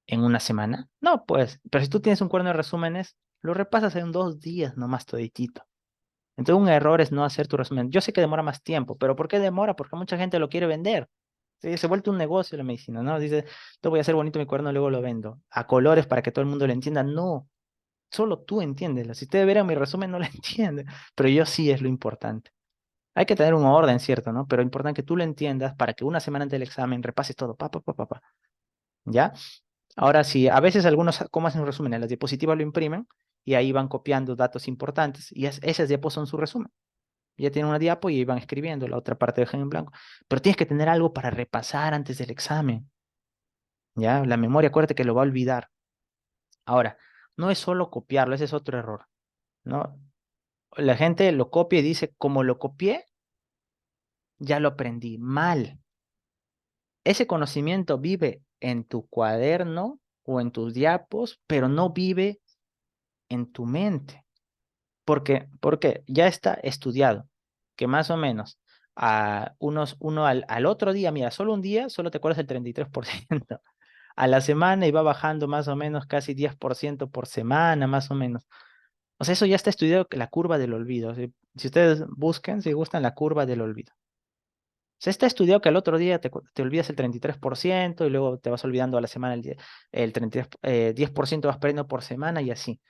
S1: en una semana? No, pues, pero si tú tienes un cuaderno de resúmenes, lo repasas en 2 días nomás toditito. Entonces un error es no hacer tu resumen. Yo sé que demora más tiempo, pero ¿por qué demora? Porque mucha gente lo quiere vender. Sí, se ha vuelto un negocio la medicina, ¿no? Dice, te voy a hacer bonito mi cuaderno, luego lo vendo. A colores para que todo el mundo lo entienda. No, solo tú entiendes. Si ustedes vieran mi resumen, no lo entienden. Pero yo sí es lo importante. Hay que tener un orden, ¿cierto? ¿No? Pero es importante que tú lo entiendas para que una semana antes del examen repases todo. Pa, pa, pa, pa, pa. ¿Ya? Ahora sí, a veces algunos, ¿cómo hacen un resumen? En las diapositivas lo imprimen y ahí van copiando datos importantes y esas diapos son su resumen. Ya tienen una diapo y ahí van escribiendo, la otra parte dejan en blanco. Pero tienes que tener algo para repasar antes del examen, ¿ya? La memoria, acuérdate que lo va a olvidar. Ahora, no es solo copiarlo, ese es otro error, ¿no? La gente lo copia y dice, como lo copié, ya lo aprendí mal. Ese conocimiento vive en tu cuaderno o en tus diapos, pero no vive en tu mente. Porque ya está estudiado que más o menos uno al otro día, mira, solo un día, solo te acuerdas el 33%. A la semana iba bajando más o menos casi 10% por semana, más o menos. O sea, eso ya está estudiado, que la curva del olvido. Si ustedes busquen, si gustan, la curva del olvido. O sea, está estudiado que al otro día te olvidas el 33% y luego te vas olvidando a la semana el 33, 10% vas perdiendo por semana y así.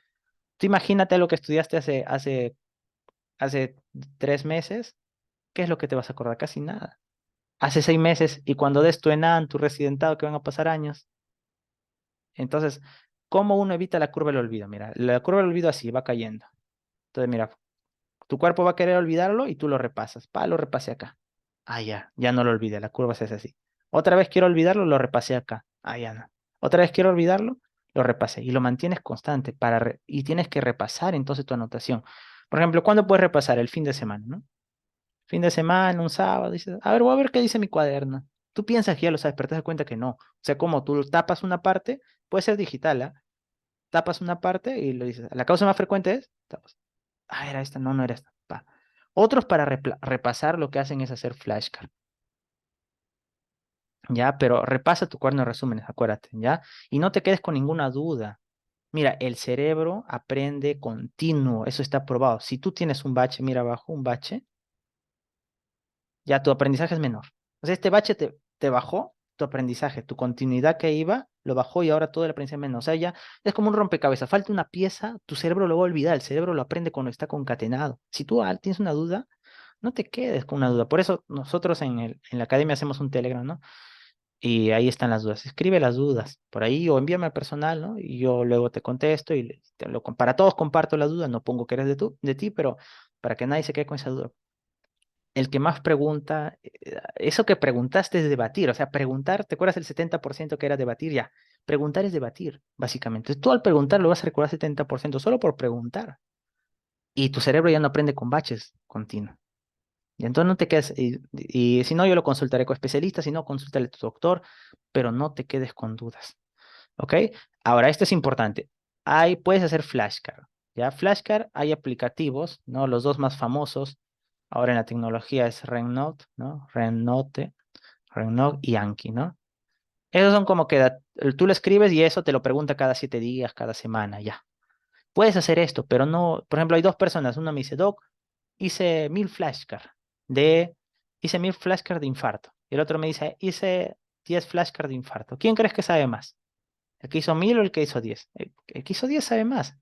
S1: Tú imagínate lo que estudiaste hace 3 meses, ¿qué es lo que te vas a acordar? Casi nada. Hace 6 meses y cuando des tu ENAM, tu residentado, que van a pasar años. Entonces, ¿cómo uno evita la curva del olvido? Mira, la curva del olvido así va cayendo. Entonces, mira, tu cuerpo va a querer olvidarlo y tú lo repasas. Lo repasé acá. Ah, ya no lo olvidé, la curva se hace así. Otra vez quiero olvidarlo, lo repasé acá. Ah, ya no. Otra vez quiero olvidarlo, lo repasé. Y lo mantienes constante y tienes que repasar entonces tu anotación. Por ejemplo, ¿cuándo puedes repasar? El fin de semana, ¿no? Fin de semana, un sábado, dices, a ver, voy a ver qué dice mi cuaderno. Tú piensas que ya lo sabes, pero te das cuenta que no. O sea, como tú tapas una parte, puede ser digital, ¿ah? Tapas una parte y lo dices. La causa más frecuente es, tapas. Ah, era esta, no, no era esta. Pa. Otros para repasar lo que hacen es hacer flashcard, ¿ya? Pero repasa tu cuaderno de resúmenes, acuérdate, ¿ya? Y no te quedes con ninguna duda. Mira, el cerebro aprende continuo, eso está probado. Si tú tienes un bache, mira abajo, un bache, ya tu aprendizaje es menor. O sea, este bache te bajó tu aprendizaje, tu continuidad que iba, lo bajó y ahora todo el aprendizaje es menor. O sea, ya es como un rompecabezas, falta una pieza, tu cerebro lo va a olvidar, el cerebro lo aprende cuando está concatenado. Si tú tienes una duda, no te quedes con una duda. Por eso nosotros en la academia hacemos un Telegram, ¿no? Y ahí están las dudas. Escribe las dudas por ahí o envíame al personal, ¿no? Y yo luego te contesto y para todos comparto la duda. No pongo que eres de ti, pero para que nadie se quede con esa duda. El que más pregunta, eso que preguntaste es debatir, o sea, preguntar, ¿te acuerdas el 70% que era debatir? Ya, preguntar es debatir, básicamente. Tú al preguntar lo vas a recordar 70% solo por preguntar. Y tu cerebro ya no aprende con baches continuos. Y entonces no te quedes, y si no, yo lo consultaré con especialistas, si no, consúltale a tu doctor, pero no te quedes con dudas. ¿Ok? Ahora, esto es importante. Puedes hacer flashcard. ¿Ya? Flashcard, hay aplicativos, ¿no? Los dos más famosos ahora en la tecnología es RenNote, ¿no? RenNote y Anki, ¿no? Esos son como que tú lo escribes y eso te lo pregunta cada 7 días, cada semana, ya. Puedes hacer esto, pero no, por ejemplo, hay dos personas, uno me dice, Doc, hice 1000 flashcards de, hice 1000 flashcards de infarto. Y el otro me dice, hice 10 flashcards de infarto. ¿Quién crees que sabe más? ¿El que hizo 1000 o el que hizo 10? El que hizo 10 sabe más,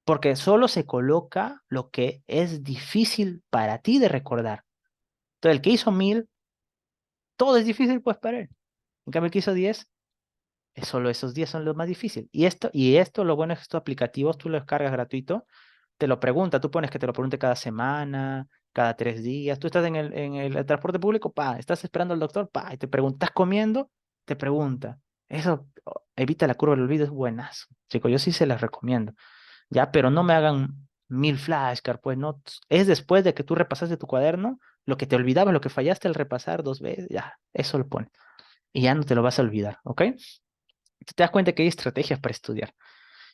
S1: porque solo se coloca lo que es difícil para ti de recordar. Entonces, el que hizo 1000, todo es difícil pues para él. En cambio, el que hizo 10, es solo esos 10 son los más difíciles. Y esto, lo bueno es que estos aplicativos tú los descargas gratuito, te lo pregunta, tú pones que te lo pregunte cada semana, cada 3 días. Tú estás en el transporte público, pa, estás esperando al doctor, pa, y te pregunta, ¿estás comiendo? Te pregunta. Eso evita la curva del olvido, es buenazo. Chicos, yo sí se las recomiendo. Ya, pero no me hagan 1000 flashcards, pues no. Es después de que tú repasaste tu cuaderno, lo que te olvidabas, lo que fallaste al repasar 2 veces, ya, eso lo pones. Y ya no te lo vas a olvidar, ¿ok? Te das cuenta que hay estrategias para estudiar.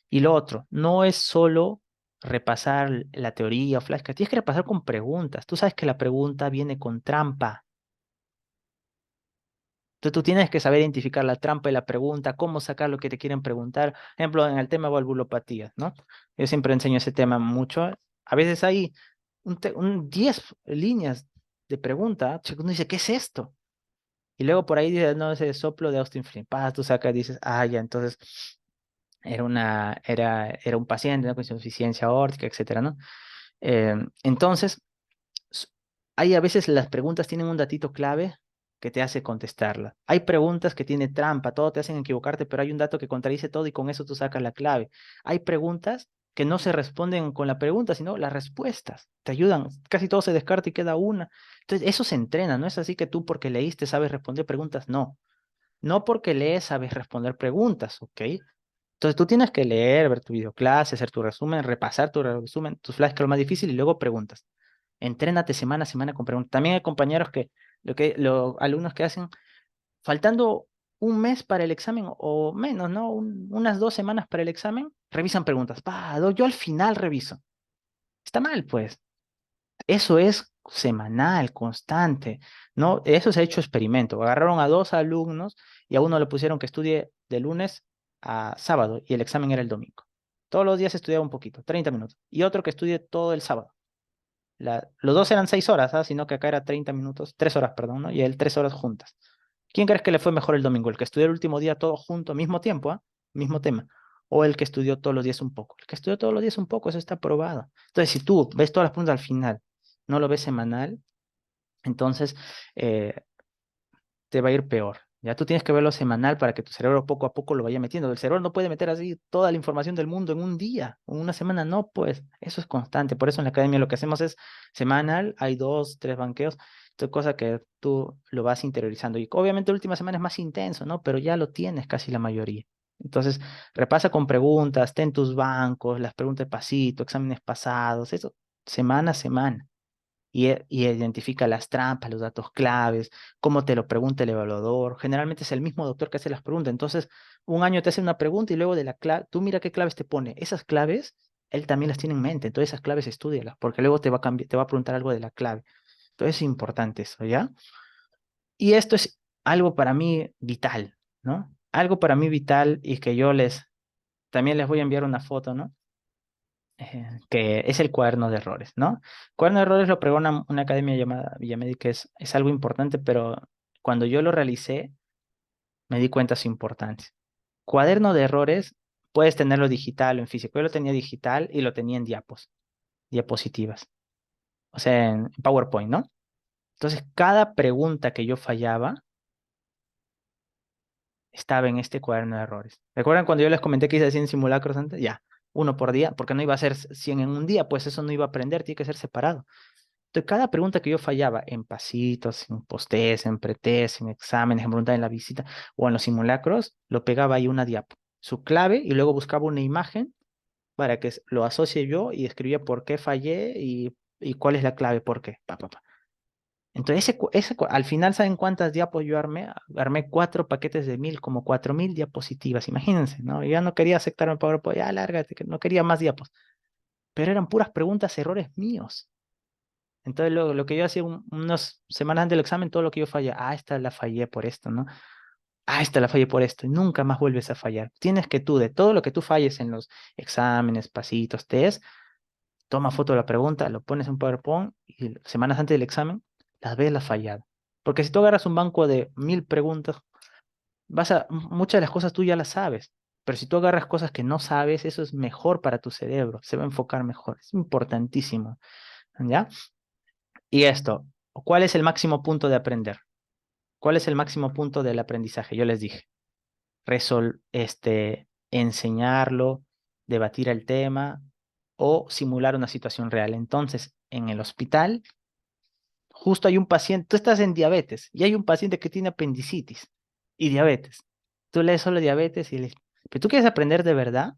S1: Y lo otro, no es solo repasar la teoría o flashcards, tienes que repasar con preguntas. Tú sabes que la pregunta viene con trampa. Entonces tú tienes que saber identificar la trampa y la pregunta, cómo sacar lo que te quieren preguntar. Por ejemplo, en el tema de valvulopatías, ¿no? Yo siempre enseño ese tema mucho. A veces hay 10 líneas de pregunta. Uno dice, ¿qué es esto? Y luego por ahí dice, no, ese soplo de Austin Flint. Tú sacas y dices, ah, ya, entonces era un paciente, ¿no? Con insuficiencia aórtica, etcétera, ¿no? Entonces, s- hay a veces las preguntas tienen un datito clave que te hace contestarla. Hay preguntas que tienen trampa, todo te hacen equivocarte, pero hay un dato que contradice todo y con eso tú sacas la clave. Hay preguntas que no se responden con la pregunta, sino las respuestas. Te ayudan, casi todo se descarta y queda una. Entonces, eso se entrena, no es así que tú porque leíste sabes responder preguntas, no. No porque lees sabes responder preguntas, ¿ok? Entonces tú tienes que leer, ver tu videoclase, hacer tu resumen, repasar tu resumen, tus flashcards lo más difícil y luego preguntas. Entrénate semana a semana con preguntas. También hay compañeros los alumnos que hacen, faltando un mes para el examen o menos, ¿no? Unas 2 semanas para el examen, revisan preguntas. Yo al final reviso. Está mal, pues. Eso es semanal, constante, ¿no? Eso se ha hecho experimento. Agarraron a 2 alumnos y a uno le pusieron que estudie de lunes a sábado y el examen era el domingo. Todos los días estudiaba un poquito, 30 minutos. Y otro que estudie todo el sábado. Los dos eran 6 horas, ¿ah? Sino que acá era 30 minutos, 3 horas, perdón, ¿no? Y él 3 horas juntas. ¿Quién crees que le fue mejor el domingo? ¿El que estudió el último día todo junto, mismo tiempo, ¿ah? Mismo tema? ¿O el que estudió todos los días un poco? El que estudió todos los días un poco, eso está probado. Entonces, si tú ves todas las preguntas al final, no lo ves semanal, entonces eh, te va a ir peor. Ya tú tienes que verlo semanal para que tu cerebro poco a poco lo vaya metiendo. El cerebro no puede meter así toda la información del mundo en un día o en una semana, no, pues eso es constante. Por eso en la academia lo que hacemos es semanal, hay 2, 3 banqueos, cosa que tú lo vas interiorizando. Y obviamente la última semana es más intenso, ¿no? Pero ya lo tienes casi la mayoría. Entonces, repasa con preguntas, ten tus bancos, las preguntas de pasito, exámenes pasados, eso, semana a semana y identifica las trampas, los datos claves, cómo te lo pregunta el evaluador. Generalmente es el mismo doctor que hace las preguntas. Entonces, un año te hace una pregunta y luego de la clave, tú mira qué claves te pone. Esas claves, él también las tiene en mente. Entonces, esas claves estúdialas, porque luego te va a cambiar, te va a preguntar algo de la clave. Entonces, es importante eso, ¿ya? Y esto es algo para mí vital, ¿no? Algo para mí vital y que también les voy a enviar una foto, ¿no? Que es el cuaderno de errores, ¿no? Cuaderno de errores lo pregona una academia llamada Villamedir, que es algo importante, pero cuando yo lo realicé, me di cuenta de su importancia. Cuaderno de errores, puedes tenerlo digital o en físico. Yo lo tenía digital y lo tenía en diapositivas, o sea, en PowerPoint, ¿no? Entonces, cada pregunta que yo fallaba estaba en este cuaderno de errores. ¿Recuerdan cuando yo les comenté que hice 100 simulacros antes? Ya, uno por día, porque no iba a ser 100 en un día, pues eso no iba a aprender, tiene que ser separado. Entonces, cada pregunta que yo fallaba en pasitos, en post-test, en pretest, en exámenes, en preguntas en la visita o en los simulacros, lo pegaba ahí una diapo, su clave, y luego buscaba una imagen para que lo asocie yo y escribía por qué fallé y cuál es la clave, por qué. Pa, pa, pa. Entonces, al final, ¿saben cuántas diapos yo armé? Armé 4 paquetes de 1000, como 4000 diapositivas, imagínense, ¿no? Yo ya no quería aceptar el PowerPoint, ya lárgate, que no quería más diapos, pero eran puras preguntas, errores míos. Entonces, lo que yo hacía unas semanas antes del examen, todo lo que yo falla, esta la fallé por esto, ¿no? Esta la fallé por esto, y nunca más vuelves a fallar. Tienes que tú, de todo lo que tú falles en los exámenes, pasitos, test, toma foto de la pregunta, lo pones en PowerPoint y semanas antes del examen, las ves la fallada. Porque si tú agarras un banco de 1000 preguntas, muchas de las cosas tú ya las sabes. Pero si tú agarras cosas que no sabes, eso es mejor para tu cerebro, se va a enfocar mejor. Es importantísimo, ¿ya? Y esto, ¿cuál es el máximo punto de aprender? ¿Cuál es el máximo punto del aprendizaje? Yo les dije, enseñarlo, debatir el tema o simular una situación real. Entonces, en el hospital, justo hay un paciente, tú estás en diabetes y hay un paciente que tiene apendicitis y diabetes. Tú lees solo diabetes y le... Pero tú quieres aprender de verdad,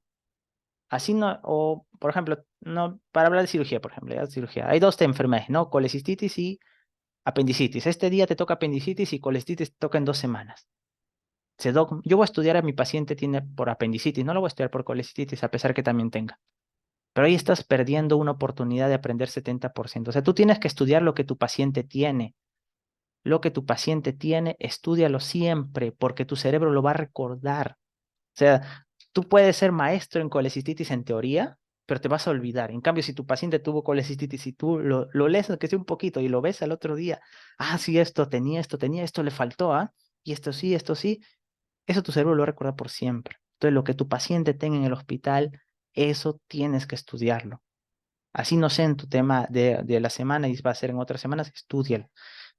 S1: así no, o por ejemplo, no, para hablar de cirugía, por ejemplo, ya, cirugía. Hay dos enfermedades, ¿no? Colecistitis y apendicitis. Este día te toca apendicitis y colecistitis te toca en 2 semanas. Yo voy a estudiar a mi paciente tiene por apendicitis, no lo voy a estudiar por colecistitis, a pesar que también tenga. Pero ahí estás perdiendo una oportunidad de aprender 70%. O sea, tú tienes que estudiar lo que tu paciente tiene. Lo que tu paciente tiene, estúdialo siempre, porque tu cerebro lo va a recordar. O sea, tú puedes ser maestro en colecistitis en teoría, pero te vas a olvidar. En cambio, si tu paciente tuvo colecistitis y tú lo lees, aunque sea un poquito, y lo ves al otro día, ah, sí, esto tenía, esto le faltó, ¿ah? Y esto sí, eso tu cerebro lo recuerda por siempre. Entonces, lo que tu paciente tenga en el hospital, eso tienes que estudiarlo. Así no sé en tu tema de la semana y va a ser en otras semanas, estúdialo.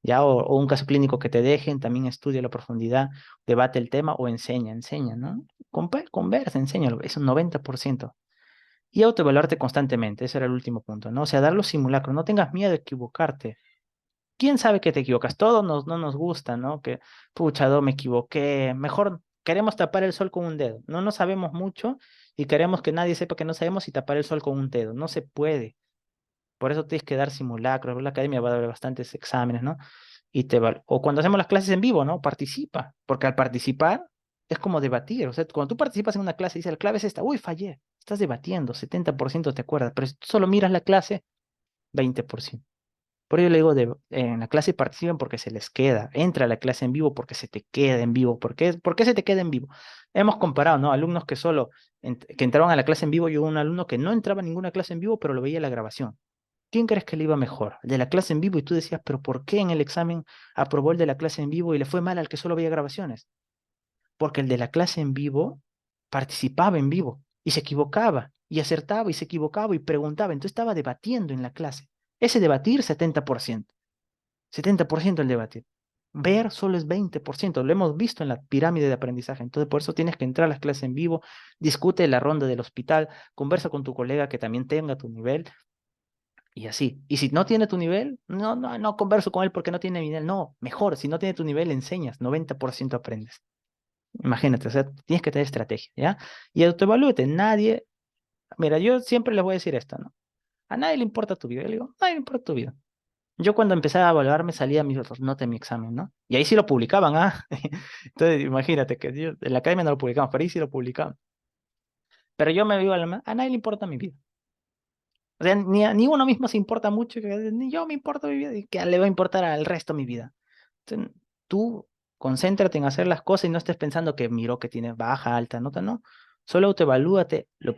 S1: ¿Ya? O un caso clínico que te dejen, también estudia a profundidad, debate el tema o enseña, ¿no? Conversa, enséñalo, es un 90%. Y autoevaluarte constantemente, ese era el último punto, ¿no? O sea, dar los simulacros, no tengas miedo de equivocarte. ¿Quién sabe que te equivocas? Todos no nos gusta, ¿no? Que, pucha, me equivoqué. Mejor queremos tapar el sol con un dedo. No nos sabemos mucho y queremos que nadie sepa que no sabemos y tapar el sol con un dedo. No se puede. Por eso tienes que dar simulacros. La academia va a dar bastantes exámenes, ¿no? O cuando hacemos las clases en vivo, ¿no? Participa. Porque al participar es como debatir. O sea, cuando tú participas en una clase y dices, la clave es esta, uy, fallé. Estás debatiendo, 70% te acuerdas. Pero si tú solo miras la clase, 20%. Por ello le digo, en la clase participen porque se les queda. Entra a la clase en vivo porque se te queda en vivo. ¿Por qué se te queda en vivo? Hemos comparado, ¿no? Alumnos que solo que entraban a la clase en vivo y un alumno que no entraba a ninguna clase en vivo, pero lo veía en la grabación. ¿Quién crees que le iba mejor? El de la clase en vivo y tú decías, pero ¿por qué en el examen aprobó el de la clase en vivo y le fue mal al que solo veía grabaciones? Porque el de la clase en vivo participaba en vivo y se equivocaba y acertaba y se equivocaba y preguntaba. Entonces estaba debatiendo en la clase. Ese debatir, 70%. 70% el debatir. Ver solo es 20%. Lo hemos visto en la pirámide de aprendizaje. Entonces, por eso tienes que entrar a las clases en vivo, discute la ronda del hospital, conversa con tu colega que también tenga tu nivel y así. Y si no tiene tu nivel, no converso con él porque no tiene mi nivel. No, mejor, si no tiene tu nivel, enseñas, 90% aprendes. Imagínate, o sea, tienes que tener estrategia, ¿ya? Y autoevalúate, nadie, mira, yo siempre les voy a decir esto, ¿no? A nadie le importa tu vida. Yo le digo, a nadie le importa tu vida. Yo cuando empezaba a evaluar me salía mi nota en mi examen, ¿no? Y ahí sí lo publicaban, ¿ah? Entonces, imagínate que en la academia no lo publicamos, pero ahí sí lo publicaban. Pero yo me vivo a nadie le importa mi vida. O sea, ni uno mismo se importa mucho, ni yo me importo mi vida, y que le va a importar al resto mi vida. Entonces, tú concéntrate en hacer las cosas y no estés pensando que miró que tiene baja, alta nota, no. Solo autoevalúate, lo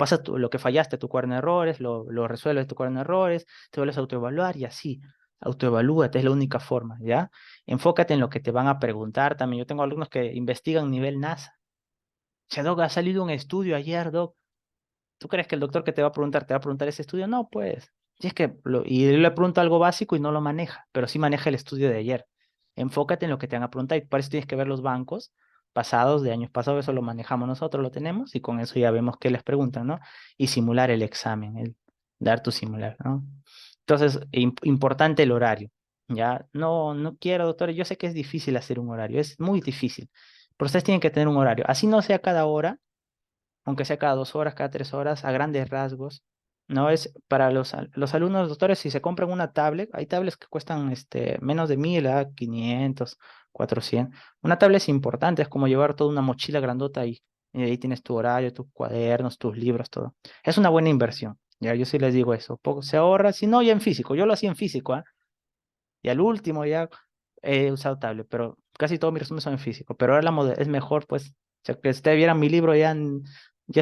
S1: que fallaste, tu cuaderno de errores, lo resuelves tu cuaderno de errores, te vuelves a autoevaluar y así. Autoevalúate, es la única forma, ¿ya? Enfócate en lo que te van a preguntar también. Yo tengo alumnos que investigan nivel NASA. Che, Doc, ha salido un estudio ayer, Doc. ¿Tú crees que el doctor que te va a preguntar ese estudio? No, pues. Y es que y él le pregunta algo básico y no lo maneja, pero sí maneja el estudio de ayer. Enfócate en lo que te van a preguntar y para eso tienes que ver los bancos pasados, de años pasados, eso lo manejamos nosotros, lo tenemos y con eso ya vemos qué les preguntan, ¿no? Y simular el examen, dar tu simular, ¿no? Entonces, importante el horario, ¿ya? No quiero, doctor, yo sé que es difícil hacer un horario, es muy difícil, pero ustedes tienen que tener un horario, así no sea cada hora aunque sea cada 2 horas, cada 3 horas, a grandes rasgos. No es para los alumnos doctores, si se compran una tablet, hay tablets que cuestan menos de 1.000 a 500, 400. Una tablet es importante, es como llevar toda una mochila grandota ahí. Y ahí tienes tu horario, tus cuadernos, tus libros, todo. Es una buena inversión. Ya, yo sí les digo eso. Poco se ahorra, si no, ya en físico. Yo lo hacía en físico, ¿ah? Y al último ya he usado tablet, pero casi todos mis resúmenes son en físico. Pero ahora es mejor, pues, o sea, que ustedes vieran mi libro ya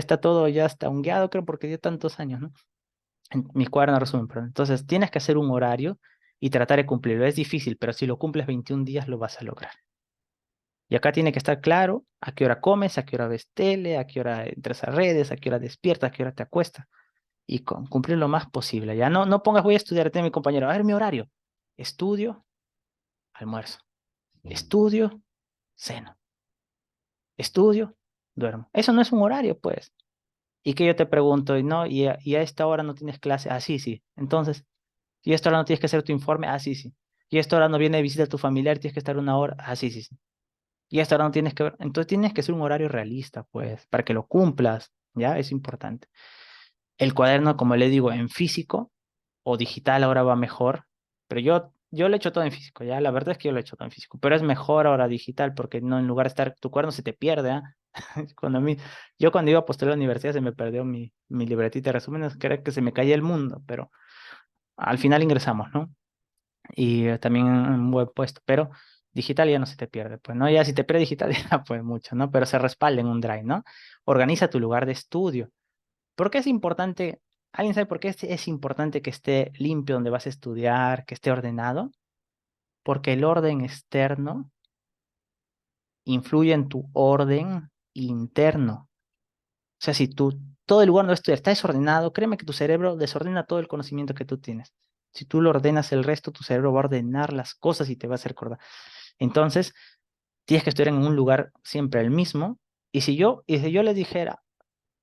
S1: está todo, ya está ungueado, creo, porque dio tantos años, ¿no? En mi cuaderno de resumen, perdón. Entonces, tienes que hacer un horario y tratar de cumplirlo. Es difícil, pero si lo cumples 21 días, lo vas a lograr. Y acá tiene que estar claro a qué hora comes, a qué hora ves tele, a qué hora entras a redes, a qué hora despiertas, a qué hora te acuestas. Y cumplir lo más posible. Ya no pongas voy a estudiar, tiene mi compañero, a ver mi horario. Estudio, almuerzo. Estudio, ceno. Estudio, duermo. Eso no es un horario, pues. Y que yo te pregunto, y no, y a esta hora no tienes clase, ah, sí, sí. Entonces, y a esta hora no tienes que hacer tu informe, ah, sí, sí. Y a esta hora no viene de visita tu familiar, tienes que estar una hora, ah, sí, sí, sí. Y a esta hora no tienes que ver, entonces tienes que ser un horario realista, pues, para que lo cumplas, ¿ya? Es importante. El cuaderno, como le digo, en físico o digital ahora va mejor, pero yo lo he hecho todo en físico, ¿ya? La verdad es que yo lo he hecho todo en físico, pero es mejor ahora digital porque no, en lugar de estar, tu cuaderno se te pierde, ¿ah? Cuando a mí, yo cuando iba a postular a la universidad se me perdió mi libretita de resúmenes, que era que se me caía el mundo, pero al final ingresamos, ¿no? Y también en un buen puesto, pero digital ya no se te pierde, pues, ¿no? Ya si te pierde digital ya pues mucho, ¿no? Pero se respalda en un drive, ¿no? Organiza tu lugar de estudio. ¿Por qué es importante? ¿Alguien sabe por qué es importante que esté limpio donde vas a estudiar, que esté ordenado? Porque el orden externo influye en tu orden interno. O sea, si todo el lugar donde estudias está desordenado, créeme que tu cerebro desordena todo el conocimiento que tú tienes. Si tú lo ordenas el resto, tu cerebro va a ordenar las cosas y te va a hacer recordar. Entonces, tienes que estudiar en un lugar siempre el mismo. Y si yo les dijera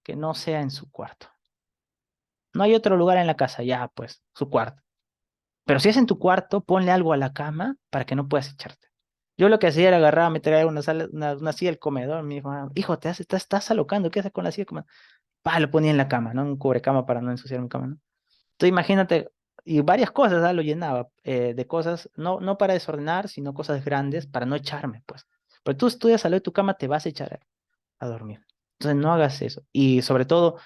S1: que no sea en su cuarto, no hay otro lugar en la casa, ya, pues, su cuarto. Pero si es en tu cuarto, ponle algo a la cama para que no puedas echarte. Yo lo que hacía era agarrar, meter una silla del comedor. Mi hijo, hijo, estás alocando, ¿qué haces con la silla del comedor? Pa, lo ponía en la cama, ¿no? Un cubrecama para no ensuciar mi cama, ¿no? Entonces imagínate, y varias cosas, ¿ah? Lo llenaba de cosas, no para desordenar, sino cosas grandes para no echarme, pues. Pero tú estudias al lado de tu cama, te vas a echar a dormir. Entonces no hagas eso. Y sobre todo,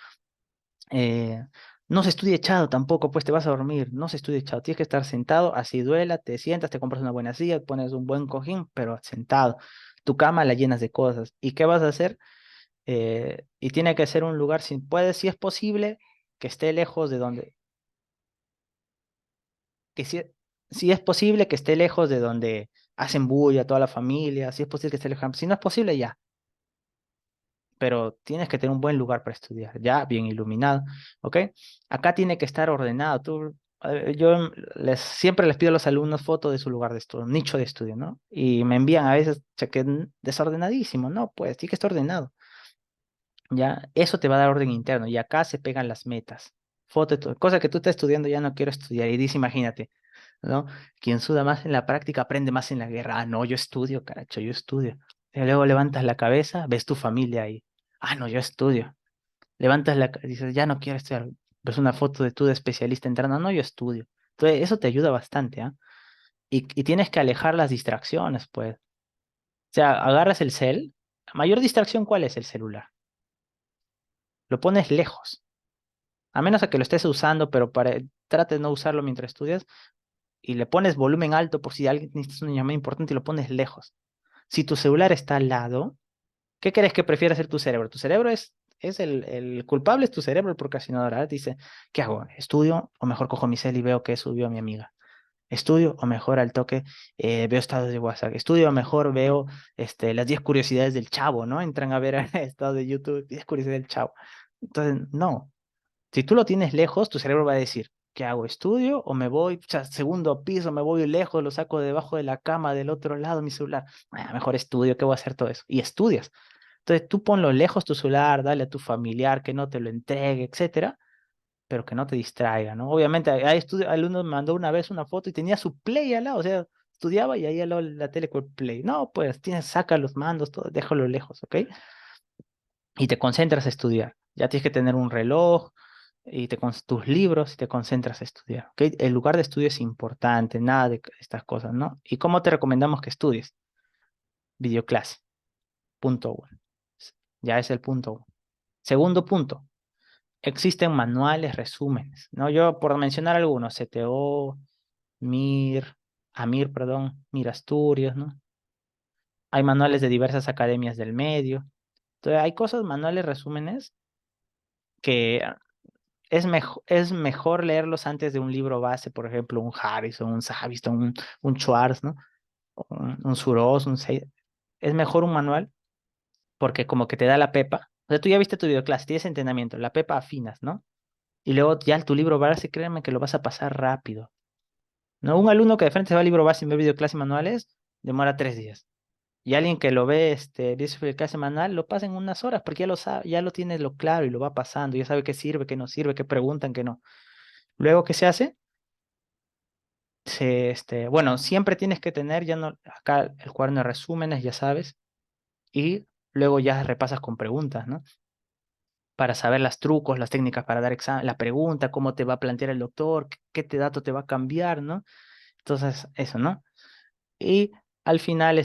S1: eh, no se estudia echado tampoco, pues te vas a dormir, no se estudia echado, tienes que estar sentado, así duela, te sientas, te compras una buena silla, pones un buen cojín, pero sentado. Tu cama la llenas de cosas. ¿Y qué vas a hacer? Y tiene que ser un lugar, si es posible, que esté lejos de donde, que si es posible que esté lejos de donde hacen bulla toda la familia, si es posible que esté lejos, si no es posible, ya, pero tienes que tener un buen lugar para estudiar, ya bien iluminado, ¿ok? Acá tiene que estar ordenado. Yo siempre les pido a los alumnos fotos de su lugar de estudio, nicho de estudio, ¿no? Y me envían a veces desordenadísimo, ¿no? Pues tiene que estar ordenado, ¿ya? Eso te va a dar orden interno y acá se pegan las metas. Foto de todo, cosa que tú estás estudiando, ya no quiero estudiar y dice, imagínate, ¿no? Quien suda más en la práctica aprende más en la guerra. Ah, no, yo estudio, caracho, yo estudio. Y luego levantas la cabeza, ves tu familia ahí. Ah, no, yo estudio. Dices, ya no quiero estudiar. Ves una foto de tú de especialista entrando, no, yo estudio. Entonces, eso te ayuda bastante, ¿ah? Y tienes que alejar las distracciones, pues. O sea, agarras el cel. La mayor distracción, ¿cuál es? El celular. Lo pones lejos. A menos a que lo estés usando, pero trate de no usarlo mientras estudias. Y le pones volumen alto por si alguien necesitas una llamada importante y lo pones lejos. Si tu celular está al lado, ¿qué crees que prefiere hacer tu cerebro? Tu cerebro es el culpable, es tu cerebro el procrastinador. ¿Ah? Dice, ¿qué hago? ¿Estudio o mejor cojo mi cel y veo qué subió mi amiga? ¿Estudio o mejor al toque veo estados de WhatsApp? ¿Estudio o mejor veo las 10 curiosidades del chavo, ¿no? Entran a ver estados de YouTube, 10 curiosidades del chavo. Entonces, no. Si tú lo tienes lejos, tu cerebro va a decir, ¿qué hago? ¿Estudio o me voy, pucha, segundo piso, me voy lejos, lo saco debajo de la cama del otro lado, mi celular? Ah, mejor estudio, ¿qué voy a hacer todo eso? Y estudias. Entonces tú ponlo lejos tu celular, dale a tu familiar que no te lo entregue, etcétera, pero que no te distraiga, ¿no? Obviamente, hay alumnos me mandó una vez una foto y tenía su play al lado, o sea, estudiaba y ahí al lado la tele con el play. No, pues saca los mandos, todo, déjalo lejos, ¿ok? Y te concentras a estudiar. Ya tienes que tener un reloj y tus libros y te concentras a estudiar, ¿ok? El lugar de estudio es importante, nada de estas cosas, ¿no? ¿Y cómo te recomendamos que estudies? Videoclase, punto uno. Ya es el punto uno. Segundo punto, existen manuales, resúmenes, ¿no? Yo, por mencionar algunos, CTO, MIR, AMIR, perdón, MIR Asturias, ¿no? Hay manuales de diversas academias del medio. Entonces, hay cosas, manuales, resúmenes, que es mejor leerlos antes de un libro base, por ejemplo, un Harrison, un Savistton, un Schwartz, ¿no? Un Suros, un Seid. es mejor un manual porque como que te da la pepa. O sea, tú ya viste tu videoclase, tienes entrenamiento, la pepa afinas, ¿no? Y luego ya tu libro base, créeme que lo vas a pasar rápido. ¿No? Un alumno que de frente se va al libro base y ve videoclase manuales, demora 3 días. Y alguien que lo ve, dice videoclase manual, lo pasa en unas horas, porque ya lo sabe, ya lo tiene lo claro y lo va pasando, ya sabe qué sirve, qué no sirve, qué preguntan, qué no. Luego, ¿qué se hace? Bueno, siempre tienes que tener, ya no, acá el cuaderno de resúmenes, ya sabes, y luego ya repasas con preguntas, ¿no? Para saber los trucos, las técnicas para dar examen, la pregunta, cómo te va a plantear el doctor, qué dato te va a cambiar, ¿no? Entonces, eso, ¿no? Y al final,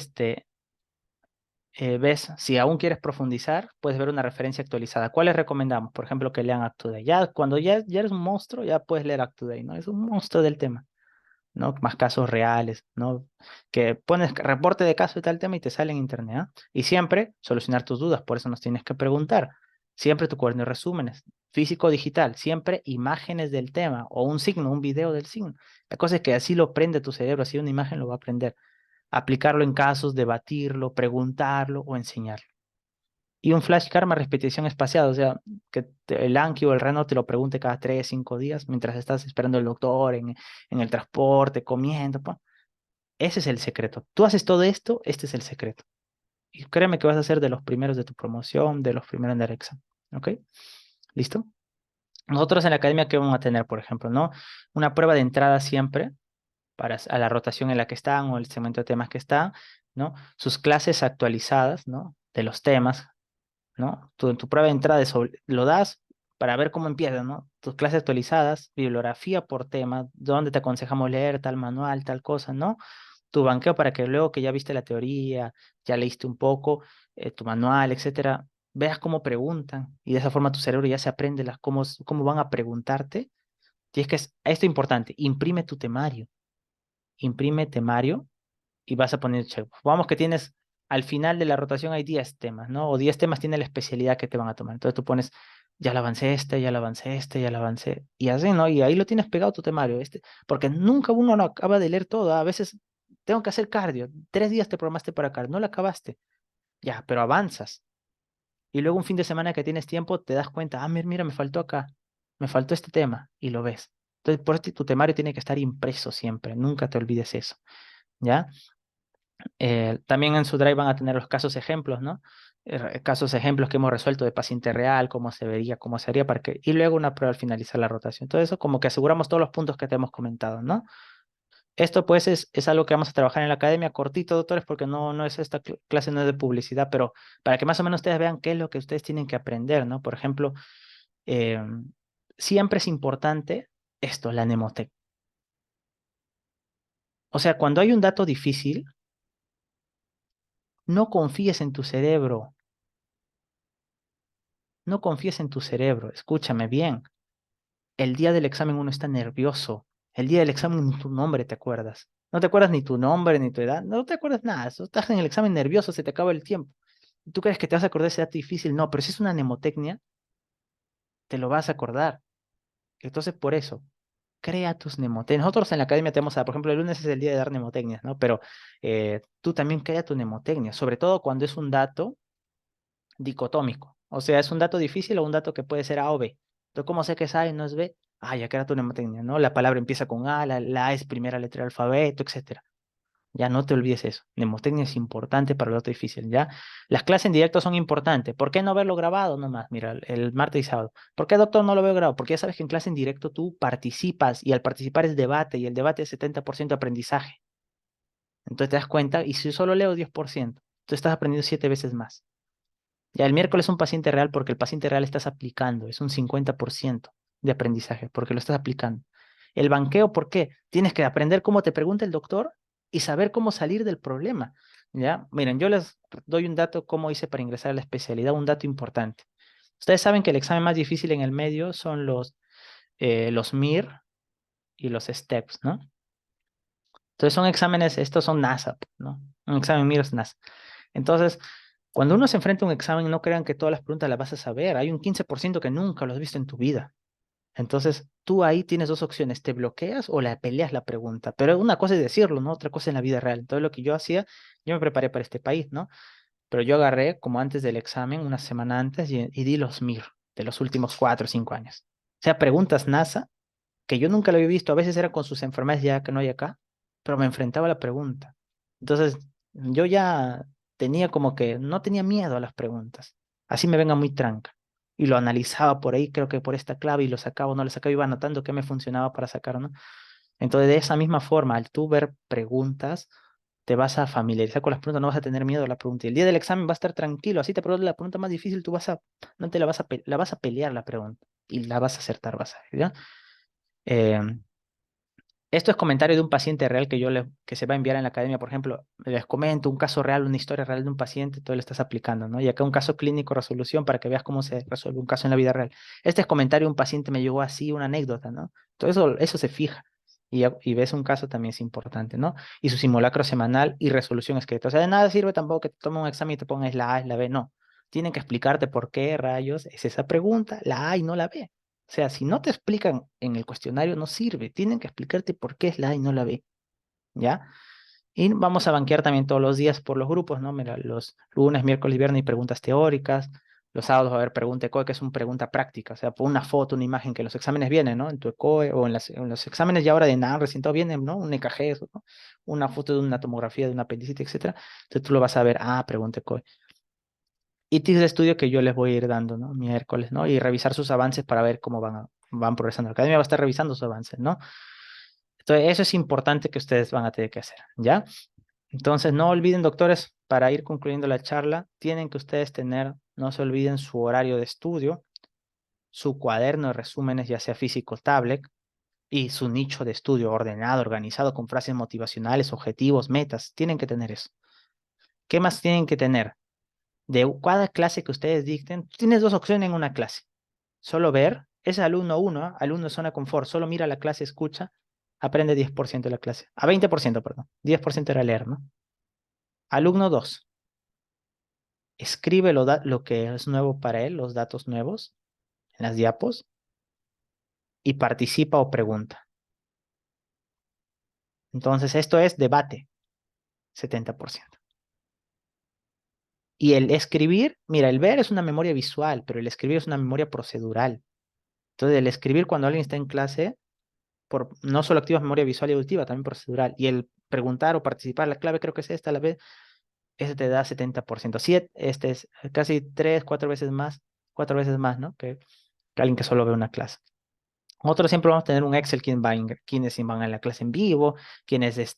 S1: ves, si aún quieres profundizar, puedes ver una referencia actualizada. ¿Cuáles recomendamos? Por ejemplo, que lean UpToDate. Ya cuando ya eres un monstruo, ya puedes leer UpToDate, ¿no? Es un monstruo del tema, ¿no? Más casos reales, ¿no? Que pones reporte de caso de tal tema y te sale en internet, ¿ah? Y siempre solucionar tus dudas, por eso nos tienes que preguntar. Siempre tu cuaderno de resúmenes, físico o digital, siempre imágenes del tema o un signo, un video del signo. La cosa es que así lo prende tu cerebro, así una imagen lo va a aprender. Aplicarlo en casos, debatirlo, preguntarlo o enseñarlo. Y un flashcard más repetición espaciada, o sea, que el Anki o el Reno te lo pregunte cada 3, 5 días mientras estás esperando al doctor en el transporte, comiendo. Pa. Ese es el secreto. Tú haces todo esto, este es el secreto. Y créeme que vas a ser de los primeros de tu promoción, de los primeros en el examen. ¿Ok? ¿Listo? Nosotros en la academia, ¿qué vamos a tener, por ejemplo? ¿No? Una prueba de entrada siempre para a la rotación en la que están o el segmento de temas que están, ¿no? Sus clases actualizadas, ¿no? De los temas, ¿no? En tu prueba de entrada lo das para ver cómo empieza, ¿no? Tus clases actualizadas, bibliografía por tema, dónde te aconsejamos leer tal manual, tal cosa, ¿no? Tu banqueo para que luego que ya viste la teoría, ya leíste un poco, tu manual, etcétera, veas cómo preguntan y de esa forma tu cerebro ya se aprende cómo van a preguntarte. Y es que esto es importante, imprime temario y vas a poner check. Vamos que tienes, al final de la rotación hay 10 temas, ¿no? O 10 temas tiene la especialidad que te van a tomar. Entonces tú pones, ya la avancé este, ya la avancé este, ya la avancé. Y así, ¿no? Y ahí lo tienes pegado tu temario, porque nunca uno lo acaba de leer todo. A veces tengo que hacer cardio. 3 días te programaste para cardio, no lo acabaste. Ya, pero avanzas. Y luego un fin de semana que tienes tiempo, te das cuenta, mira, me faltó acá, me faltó este tema, y lo ves. Entonces, por eso tu temario tiene que estar impreso siempre, nunca te olvides eso, ¿ya? También en su drive van a tener los casos ejemplos, ¿no? Casos ejemplos que hemos resuelto de paciente real, cómo se vería, cómo se haría, y luego una prueba al finalizar la rotación. Todo eso como que aseguramos todos los puntos que te hemos comentado, ¿no? Esto pues es algo que vamos a trabajar en la academia cortito, doctores, porque no es esta clase, no es de publicidad, pero para que más o menos ustedes vean qué es lo que ustedes tienen que aprender, ¿no? Por ejemplo, eh, siempre es importante esto, la mnemotecnia. O sea, cuando hay un dato difícil, no confíes en tu cerebro. No confíes en tu cerebro, escúchame bien. El día del examen uno está nervioso. El día del examen ni tu nombre te acuerdas. No te acuerdas ni tu nombre ni tu edad. No te acuerdas nada. Estás en el examen nervioso, se te acaba el tiempo. ¿Tú crees que te vas a acordar de ese dato difícil? No, pero si es una mnemotecnia, te lo vas a acordar. Entonces, por eso, crea tus mnemotecnias. Nosotros en la academia tenemos, por ejemplo, el lunes es el día de dar mnemotecnias, ¿no? Pero tú también crea tu mnemotecnia, sobre todo cuando es un dato dicotómico. O sea, es un dato difícil o un dato que puede ser A o B. Entonces, ¿cómo sé que es A y no es B? Ya que era tu mnemotecnia, ¿no? La palabra empieza con A, la A es primera letra del alfabeto, etcétera. Ya no te olvides eso. Mnemotecnia es importante para el dato difícil, ¿ya? Las clases en directo son importantes. ¿Por qué no verlo grabado nomás? Mira, el martes y sábado. ¿Por qué, doctor, no lo veo grabado? Porque ya sabes que en clase en directo tú participas y al participar es debate y el debate es 70% aprendizaje. Entonces te das cuenta y si solo leo 10%, tú estás aprendiendo 7 veces más. Ya el miércoles es un paciente real porque el paciente real estás aplicando, es un 50% de aprendizaje porque lo estás aplicando. El banqueo, ¿por qué? Tienes que aprender cómo te pregunta el doctor y saber cómo salir del problema. ¿Ya? Miren, yo les doy un dato, cómo hice para ingresar a la especialidad, un dato importante. Ustedes saben que el examen más difícil en el medio son los MIR y los STEPS, ¿no? Entonces son exámenes, estos son NASA, ¿no? Un examen MIR es NASA. Entonces, cuando uno se enfrenta a un examen, no crean que todas las preguntas las vas a saber. Hay un 15% que nunca lo has visto en tu vida. Entonces, tú ahí tienes dos opciones, te bloqueas o la peleas la pregunta, pero una cosa es decirlo, ¿no? Otra cosa en la vida real. Entonces, lo que yo hacía, yo me preparé para este país, ¿no? Pero yo agarré como antes del examen, una semana antes, y di los MIR de los últimos 4 o 5 años. O sea, preguntas NASA, que yo nunca lo había visto, a veces era con sus enfermedades ya que no hay acá, pero me enfrentaba a la pregunta. Entonces, yo ya tenía como que, no tenía miedo a las preguntas, así me venga muy tranca. Y lo analizaba por ahí, creo que por esta clave, y lo sacaba o no lo sacaba, iba anotando qué me funcionaba para sacar, ¿no? Entonces, de esa misma forma, al tú ver preguntas, te vas a familiarizar con las preguntas, no vas a tener miedo a la pregunta. Y el día del examen vas a estar tranquilo, así te preguntas la pregunta más difícil, no te la vas la vas a pelear la pregunta y la vas a acertar, vas a ver, ¿ya? Eh, Esto es comentario de un paciente real que se va a enviar en la academia, por ejemplo, les comento un caso real, una historia real de un paciente, tú le estás aplicando, ¿no? Y acá un caso clínico, resolución, para que veas cómo se resuelve un caso en la vida real. Este es comentario de un paciente me llegó así, una anécdota, ¿no? Todo eso se fija. Y ves un caso también es importante, ¿no? Y su simulacro semanal y resolución escrita. O sea, de nada sirve tampoco que te tomen un examen y te pongas la A y la B, no. Tienen que explicarte por qué rayos es esa pregunta, la A y no la B. O sea, si no te explican en el cuestionario, no sirve. Tienen que explicarte por qué es la A y no la B, ¿ya? Y vamos a banquear también todos los días por los grupos, ¿no? Mira, los lunes, miércoles y viernes hay preguntas teóricas. Los sábados va a haber pregunta ECOE, que es una pregunta práctica. O sea, por una foto, una imagen que en los exámenes vienen, ¿no? En tu ECOE o en los exámenes ya ahora de NAN recién todo vienen, ¿no? Un EKG, eso, ¿no? Una foto de una tomografía de una apendicitis, etcétera. Entonces tú lo vas a ver, pregunta ECOE. Y tips de estudio que yo les voy a ir dando, ¿no? Miércoles, ¿no? Y revisar sus avances para ver cómo van progresando. La academia va a estar revisando sus avances, ¿no? Entonces, eso es importante que ustedes van a tener que hacer, ¿ya? Entonces, no olviden, doctores, para ir concluyendo la charla, tienen que ustedes tener, no se olviden su horario de estudio, su cuaderno de resúmenes, ya sea físico, tablet, y su nicho de estudio ordenado, organizado, con frases motivacionales, objetivos, metas. Tienen que tener eso. ¿Qué más tienen que tener? De cada clase que ustedes dicten, tienes dos opciones en una clase. Solo ver, es alumno uno, alumno de zona de confort, solo mira la clase, escucha, aprende 10% de la clase. A 20%, perdón. 10% era leer, ¿no? Alumno 2, escribe lo que es nuevo para él, los datos nuevos en las diapos, y participa o pregunta. Entonces, esto es debate, 70%. Y el escribir, mira, el ver es una memoria visual, pero el escribir es una memoria procedural. Entonces, el escribir cuando alguien está en clase, no solo activa memoria visual y auditiva, también procedural. Y el preguntar o participar, la clave creo que es esta, la vez, ese te da 70%. Este es casi 4 veces más, ¿no? Que alguien que solo ve una clase. Nosotros siempre vamos a tener un Excel quienes van a la clase en vivo, quienes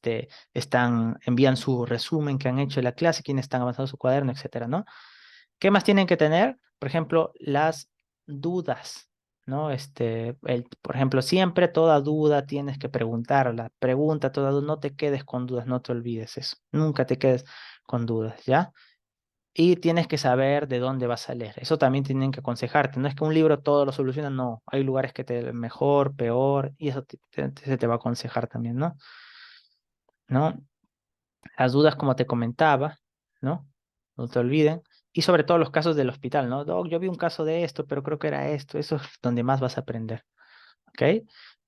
S1: envían su resumen que han hecho de la clase, quienes están avanzando su cuaderno, etcétera, ¿no? ¿Qué más tienen que tener? Por ejemplo, las dudas, ¿no? Por ejemplo, siempre toda duda tienes que preguntarla. Pregunta toda duda, no te quedes con dudas, no te olvides eso. Nunca te quedes con dudas, ¿ya? Y tienes que saber de dónde vas a leer. Eso también tienen que aconsejarte. No es que un libro todo lo soluciona, no. Hay lugares que te mejor, peor, y eso se te va a aconsejar también, ¿no? ¿No? Las dudas, como te comentaba, ¿no? No te olviden. Y sobre todo los casos del hospital, ¿no? Doc, yo vi un caso de esto, pero creo que era esto. Eso es donde más vas a aprender, ¿ok?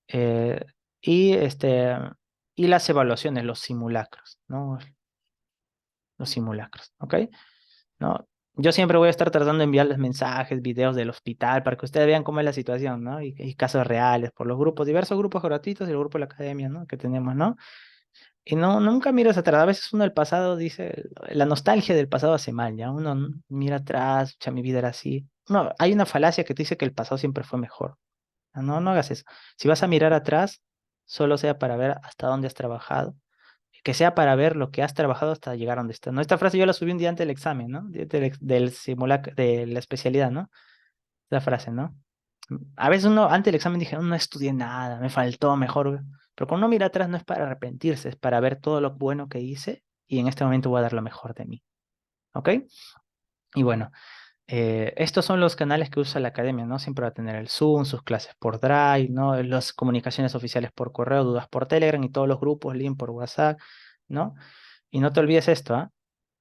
S1: Eh, y, y las evaluaciones, los simulacros, ¿no? Los simulacros, ¿ok? ¿No? Yo siempre voy a estar tratando de enviarles mensajes, videos del hospital para que ustedes vean cómo es la situación, ¿no? Y casos reales por los grupos, diversos grupos gratuitos y el grupo de la academia, ¿no? Que tenemos, ¿no? Y no, nunca miras atrás. A veces uno del pasado dice, la nostalgia del pasado hace mal, ¿ya? Uno mira atrás, ya mi vida era así. No, hay una falacia que te dice que el pasado siempre fue mejor. No, no hagas eso. Si vas a mirar atrás, solo sea para ver hasta dónde has trabajado, que sea para ver lo que has trabajado hasta llegar a donde estás. ¿No? Esta frase yo la subí un día antes del examen, ¿no? Del simulacro, de la especialidad, ¿no? Esa frase, ¿no? A veces uno, antes del examen dije, no estudié nada, me faltó mejor. Pero cuando uno mira atrás no es para arrepentirse, es para ver todo lo bueno que hice y en este momento voy a dar lo mejor de mí. ¿Ok? Y bueno, estos son los canales que usa la academia, ¿no? Siempre va a tener el Zoom, sus clases por Drive, ¿no? Las comunicaciones oficiales por correo, dudas por Telegram y todos los grupos, link por WhatsApp, ¿no? Y no te olvides esto, ¿ah?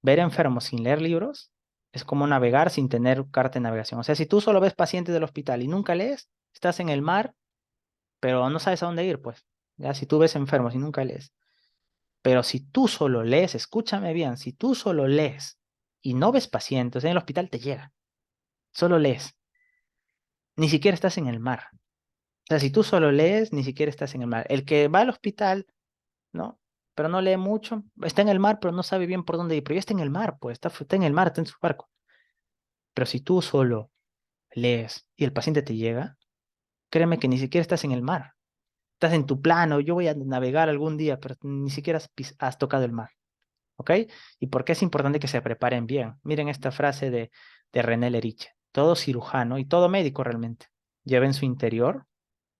S1: Ver enfermos sin leer libros es como navegar sin tener carta de navegación. O sea, si tú solo ves pacientes del hospital y nunca lees, estás en el mar, pero no sabes a dónde ir, pues. Ya, si tú ves enfermos y nunca lees. Pero si tú solo lees, escúchame bien, si tú solo lees y no ves pacientes, en el hospital te llega, solo lees, ni siquiera estás en el mar. O sea, si tú solo lees, ni siquiera estás en el mar. El que va al hospital, ¿no? Pero no lee mucho, está en el mar, pero no sabe bien por dónde ir, pero ya está en el mar, pues, está en el mar, está en su barco. Pero si tú solo lees y el paciente te llega, créeme que ni siquiera estás en el mar. Estás en tu plano, yo voy a navegar algún día, pero ni siquiera has tocado el mar. ¿Ok? ¿Y por qué es importante que se preparen bien? Miren esta frase de René Lerich. Todo cirujano y todo médico realmente lleva en su interior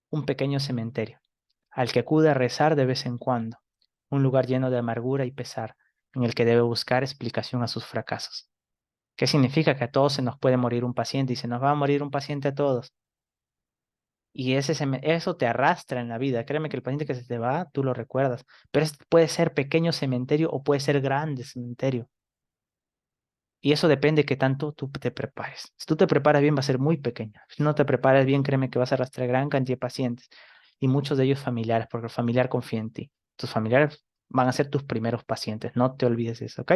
S1: un pequeño cementerio, al que acude a rezar de vez en cuando, un lugar lleno de amargura y pesar, en el que debe buscar explicación a sus fracasos. ¿Qué significa? Que a todos se nos puede morir un paciente y se nos va a morir un paciente a todos. Y eso te arrastra en la vida. Créeme que el paciente que se te va, tú lo recuerdas. Pero puede ser pequeño cementerio o puede ser grande cementerio. Y eso depende de qué tanto tú te prepares. Si tú te preparas bien, va a ser muy pequeño. Si no te preparas bien, créeme que vas a arrastrar gran cantidad de pacientes. Y muchos de ellos familiares, porque el familiar confía en ti. Tus familiares van a ser tus primeros pacientes. No te olvides eso, ¿ok?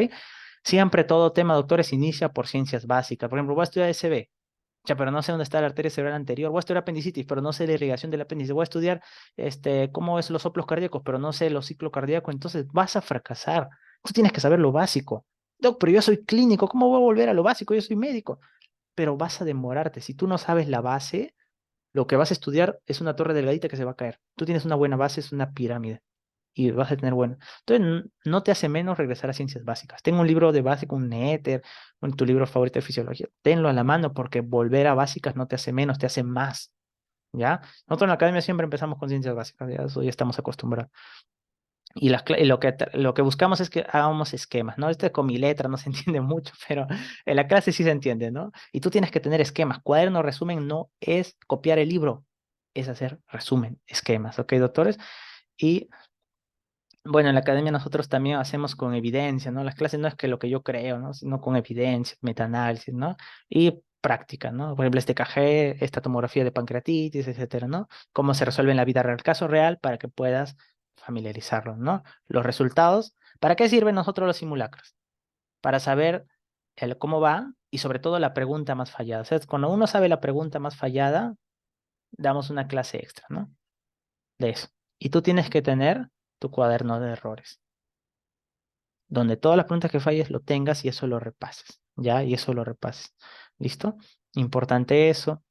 S1: Siempre todo tema, doctores, inicia por ciencias básicas. Por ejemplo, voy a estudiar SB. Ya, pero no sé dónde está la arteria cerebral anterior. Voy a estudiar apendicitis, pero no sé la irrigación del apéndice. Voy a estudiar cómo es los soplos cardíacos, pero no sé los ciclos cardíacos. Entonces vas a fracasar. Tú tienes que saber lo básico. Doc, pero yo soy clínico. ¿Cómo voy a volver a lo básico? Yo soy médico. Pero vas a demorarte. Si tú no sabes la base, lo que vas a estudiar es una torre delgadita que se va a caer. Tú tienes una buena base, es una pirámide y vas a tener bueno. Entonces, no te hace menos regresar a ciencias básicas. Tengo un libro de básico, un Éter, tu libro favorito de fisiología. Tenlo a la mano porque volver a básicas no te hace menos, te hace más. ¿Ya? Nosotros en la academia siempre empezamos con ciencias básicas, ya eso ya estamos acostumbrados. Y lo que buscamos es que hagamos esquemas, ¿no? Este con mi letra no se entiende mucho, pero en la clase sí se entiende, ¿no? Y tú tienes que tener esquemas. Cuaderno, resumen, no es copiar el libro, es hacer resumen, esquemas, ¿ok, doctores? Y bueno, en la academia nosotros también hacemos con evidencia, ¿no? Las clases no es que lo que yo creo, ¿no? Sino con evidencia, metaanálisis, ¿no? Y práctica, ¿no? Por ejemplo, este KG, esta tomografía de pancreatitis, etcétera, ¿no? Cómo se resuelve en la vida real, caso real, para que puedas familiarizarlo, ¿no? Los resultados. ¿Para qué sirven nosotros los simulacros? Para saber cómo va y sobre todo la pregunta más fallada. O sea, cuando uno sabe la pregunta más fallada, damos una clase extra, ¿no? De eso. Y tú tienes que tener tu cuaderno de errores donde todas las preguntas que falles lo tengas y eso lo repases, ¿ya? Y eso lo repases. ¿Listo? Importante eso.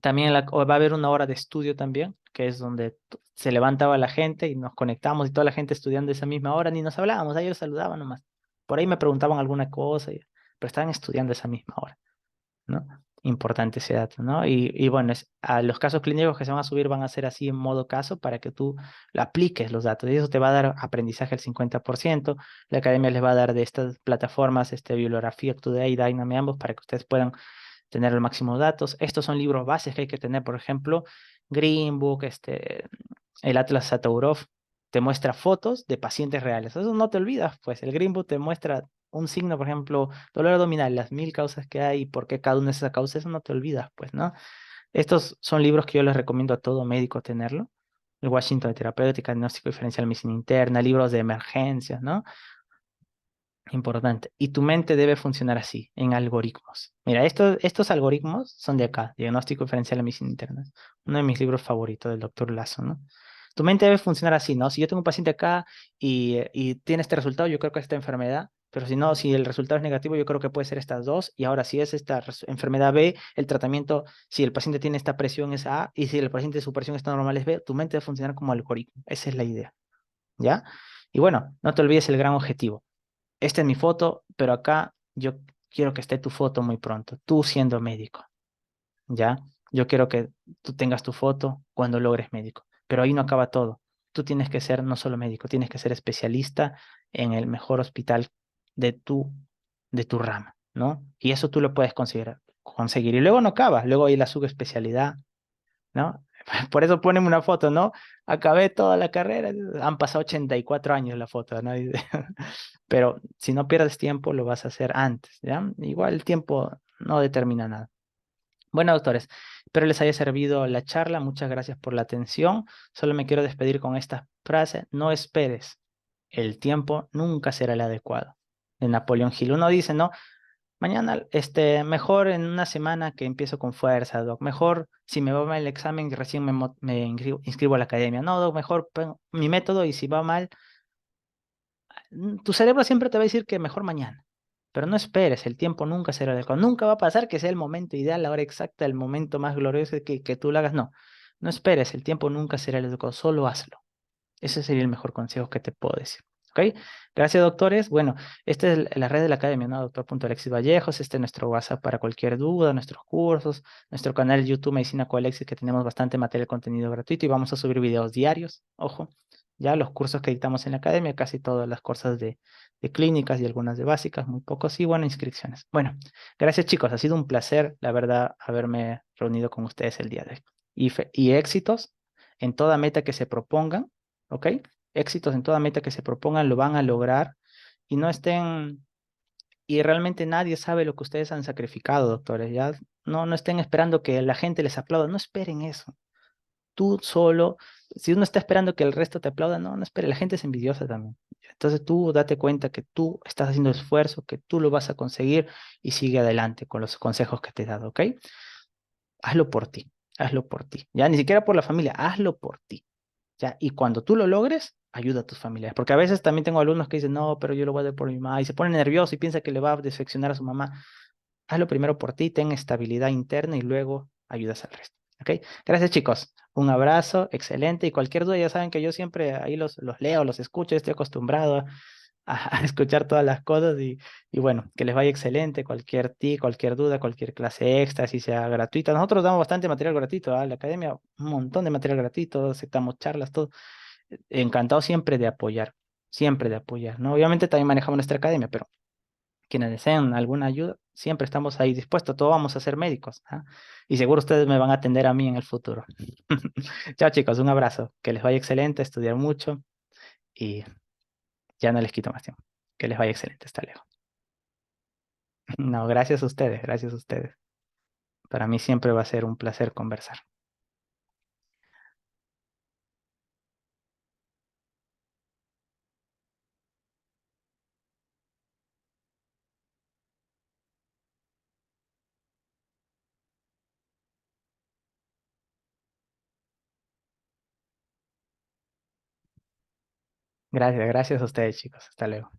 S1: También va a haber una hora de estudio también, que es donde se levantaba la gente y nos conectamos y toda la gente estudiando esa misma hora, ni nos hablábamos, ellos saludaban nomás. Por ahí me preguntaban alguna cosa, pero estaban estudiando esa misma hora. ¿No? Importante ese dato, ¿no? Y bueno, a los casos clínicos que se van a subir van a ser así en modo caso para que tú apliques los datos. Y eso te va a dar aprendizaje al 50%. La academia les va a dar de estas plataformas, bibliografía, Today, Dyname, ambos, para que ustedes puedan tener el máximo de datos. Estos son libros bases que hay que tener, por ejemplo, Green Book, el Atlas Satourov, te muestra fotos de pacientes reales. Eso no te olvidas, pues el Green Book te muestra un signo, por ejemplo, dolor abdominal, las 1000 causas que hay y por qué cada una de esas causas, eso no te olvidas, pues, ¿no? Estos son libros que yo les recomiendo a todo médico tenerlo. El Washington de Terapéutica, Diagnóstico Diferencial, Medicina Interna, libros de emergencias, ¿no? Importante. Y tu mente debe funcionar así, en algoritmos. Mira, estos algoritmos son de acá, Diagnóstico Diferencial de Medicina Interna. Uno de mis libros favoritos del doctor Lazo, ¿no? Tu mente debe funcionar así, ¿no? Si yo tengo un paciente acá y tiene este resultado, yo creo que es esta enfermedad, pero si no, si el resultado es negativo, yo creo que puede ser estas dos, y ahora si es esta enfermedad B, el tratamiento, si el paciente tiene esta presión es A, y si el paciente su presión está normal es B, tu mente debe funcionar como algoritmo. Esa es la idea, ¿ya? Y bueno, no te olvides el gran objetivo. Esta es mi foto, pero acá yo quiero que esté tu foto muy pronto, tú siendo médico, ¿ya? Yo quiero que tú tengas tu foto cuando logres médico, pero ahí no acaba todo. Tú tienes que ser no solo médico, tienes que ser especialista en el mejor hospital de de tu rama, ¿no? Y eso tú lo puedes conseguir. Y luego no acaba, luego hay la subespecialidad, ¿no? Por eso ponen una foto, ¿no? Acabé toda la carrera, han pasado 84 años la foto, ¿no? Pero si no pierdes tiempo, lo vas a hacer antes, ¿ya? Igual el tiempo no determina nada. Bueno, doctores, Espero les haya servido la charla. Muchas gracias por la atención. Solo me quiero despedir con esta frase. No esperes. El tiempo nunca será el adecuado. De Napoleón Hill. Uno dice, ¿no? Mañana, mejor en una semana que empiezo con fuerza, Doc. Mejor si me va mal el examen y recién me inscribo a la academia. No, Doc, mejor mi método y si va mal, tu cerebro siempre te va a decir que mejor mañana. Pero no esperes, el tiempo nunca será adecuado. Nunca va a pasar que sea el momento ideal, la hora exacta, el momento más glorioso que tú lo hagas. No, no esperes, el tiempo nunca será el adecuado. Solo hazlo. Ese sería el mejor consejo que te puedo decir. ¿Ok? Gracias, doctores. Bueno, esta es la red de la academia, ¿no? Doctor.alexis Vallejos. Este es nuestro WhatsApp para cualquier duda, nuestros cursos, nuestro canal de YouTube Medicina con Alexis, que tenemos bastante material, contenido gratuito y vamos a subir videos diarios. Ojo, ya los cursos que dictamos en la academia, casi todas las cosas de clínicas y algunas de básicas, muy pocos y bueno, inscripciones. Bueno, gracias, chicos. Ha sido un placer, la verdad, haberme reunido con ustedes el día de hoy. Y éxitos en toda meta que se propongan. ¿Ok? Éxitos en toda meta que se propongan lo van a lograr y no estén, y realmente nadie sabe lo que ustedes han sacrificado, doctores, ya no estén esperando que la gente les aplauda, no esperen eso. Tú solo, si uno está esperando que el resto te aplauda, no espere, la gente es envidiosa también. Entonces tú date cuenta que tú estás haciendo esfuerzo, que tú lo vas a conseguir y sigue adelante con los consejos que te he dado, ¿ok? Hazlo por ti, hazlo por ti. Ya ni siquiera por la familia, hazlo por ti. ¿Ya? Y cuando tú lo logres, ayuda a tus familiares. Porque a veces también tengo alumnos que dicen, no, pero yo lo voy a dar por mi mamá. Y se pone nervioso y piensa que le va a defeccionar a su mamá. Hazlo primero por ti, ten estabilidad interna y luego ayudas al resto. ¿Ok? Gracias, chicos. Un abrazo, excelente. Y cualquier duda, ya saben que yo siempre ahí los leo, los escucho, estoy acostumbrado a escuchar todas las cosas y bueno, que les vaya excelente. Cualquier tip, cualquier duda, cualquier clase extra, si sea gratuita. Nosotros damos bastante material gratuito a la academia, un montón de material gratuito, aceptamos charlas, todo. Encantado siempre de apoyar, ¿no? Obviamente también manejamos nuestra academia, pero quienes deseen alguna ayuda, siempre estamos ahí dispuestos, todos vamos a ser médicos, ¿ah? Y seguro ustedes me van a atender a mí en el futuro. Chao chicos, un abrazo, que les vaya excelente, estudiar mucho y ya no les quito más tiempo. Que les vaya excelente, hasta luego. No, gracias a ustedes, gracias a ustedes. Para mí siempre va a ser un placer conversar. Gracias, gracias a ustedes chicos, hasta luego.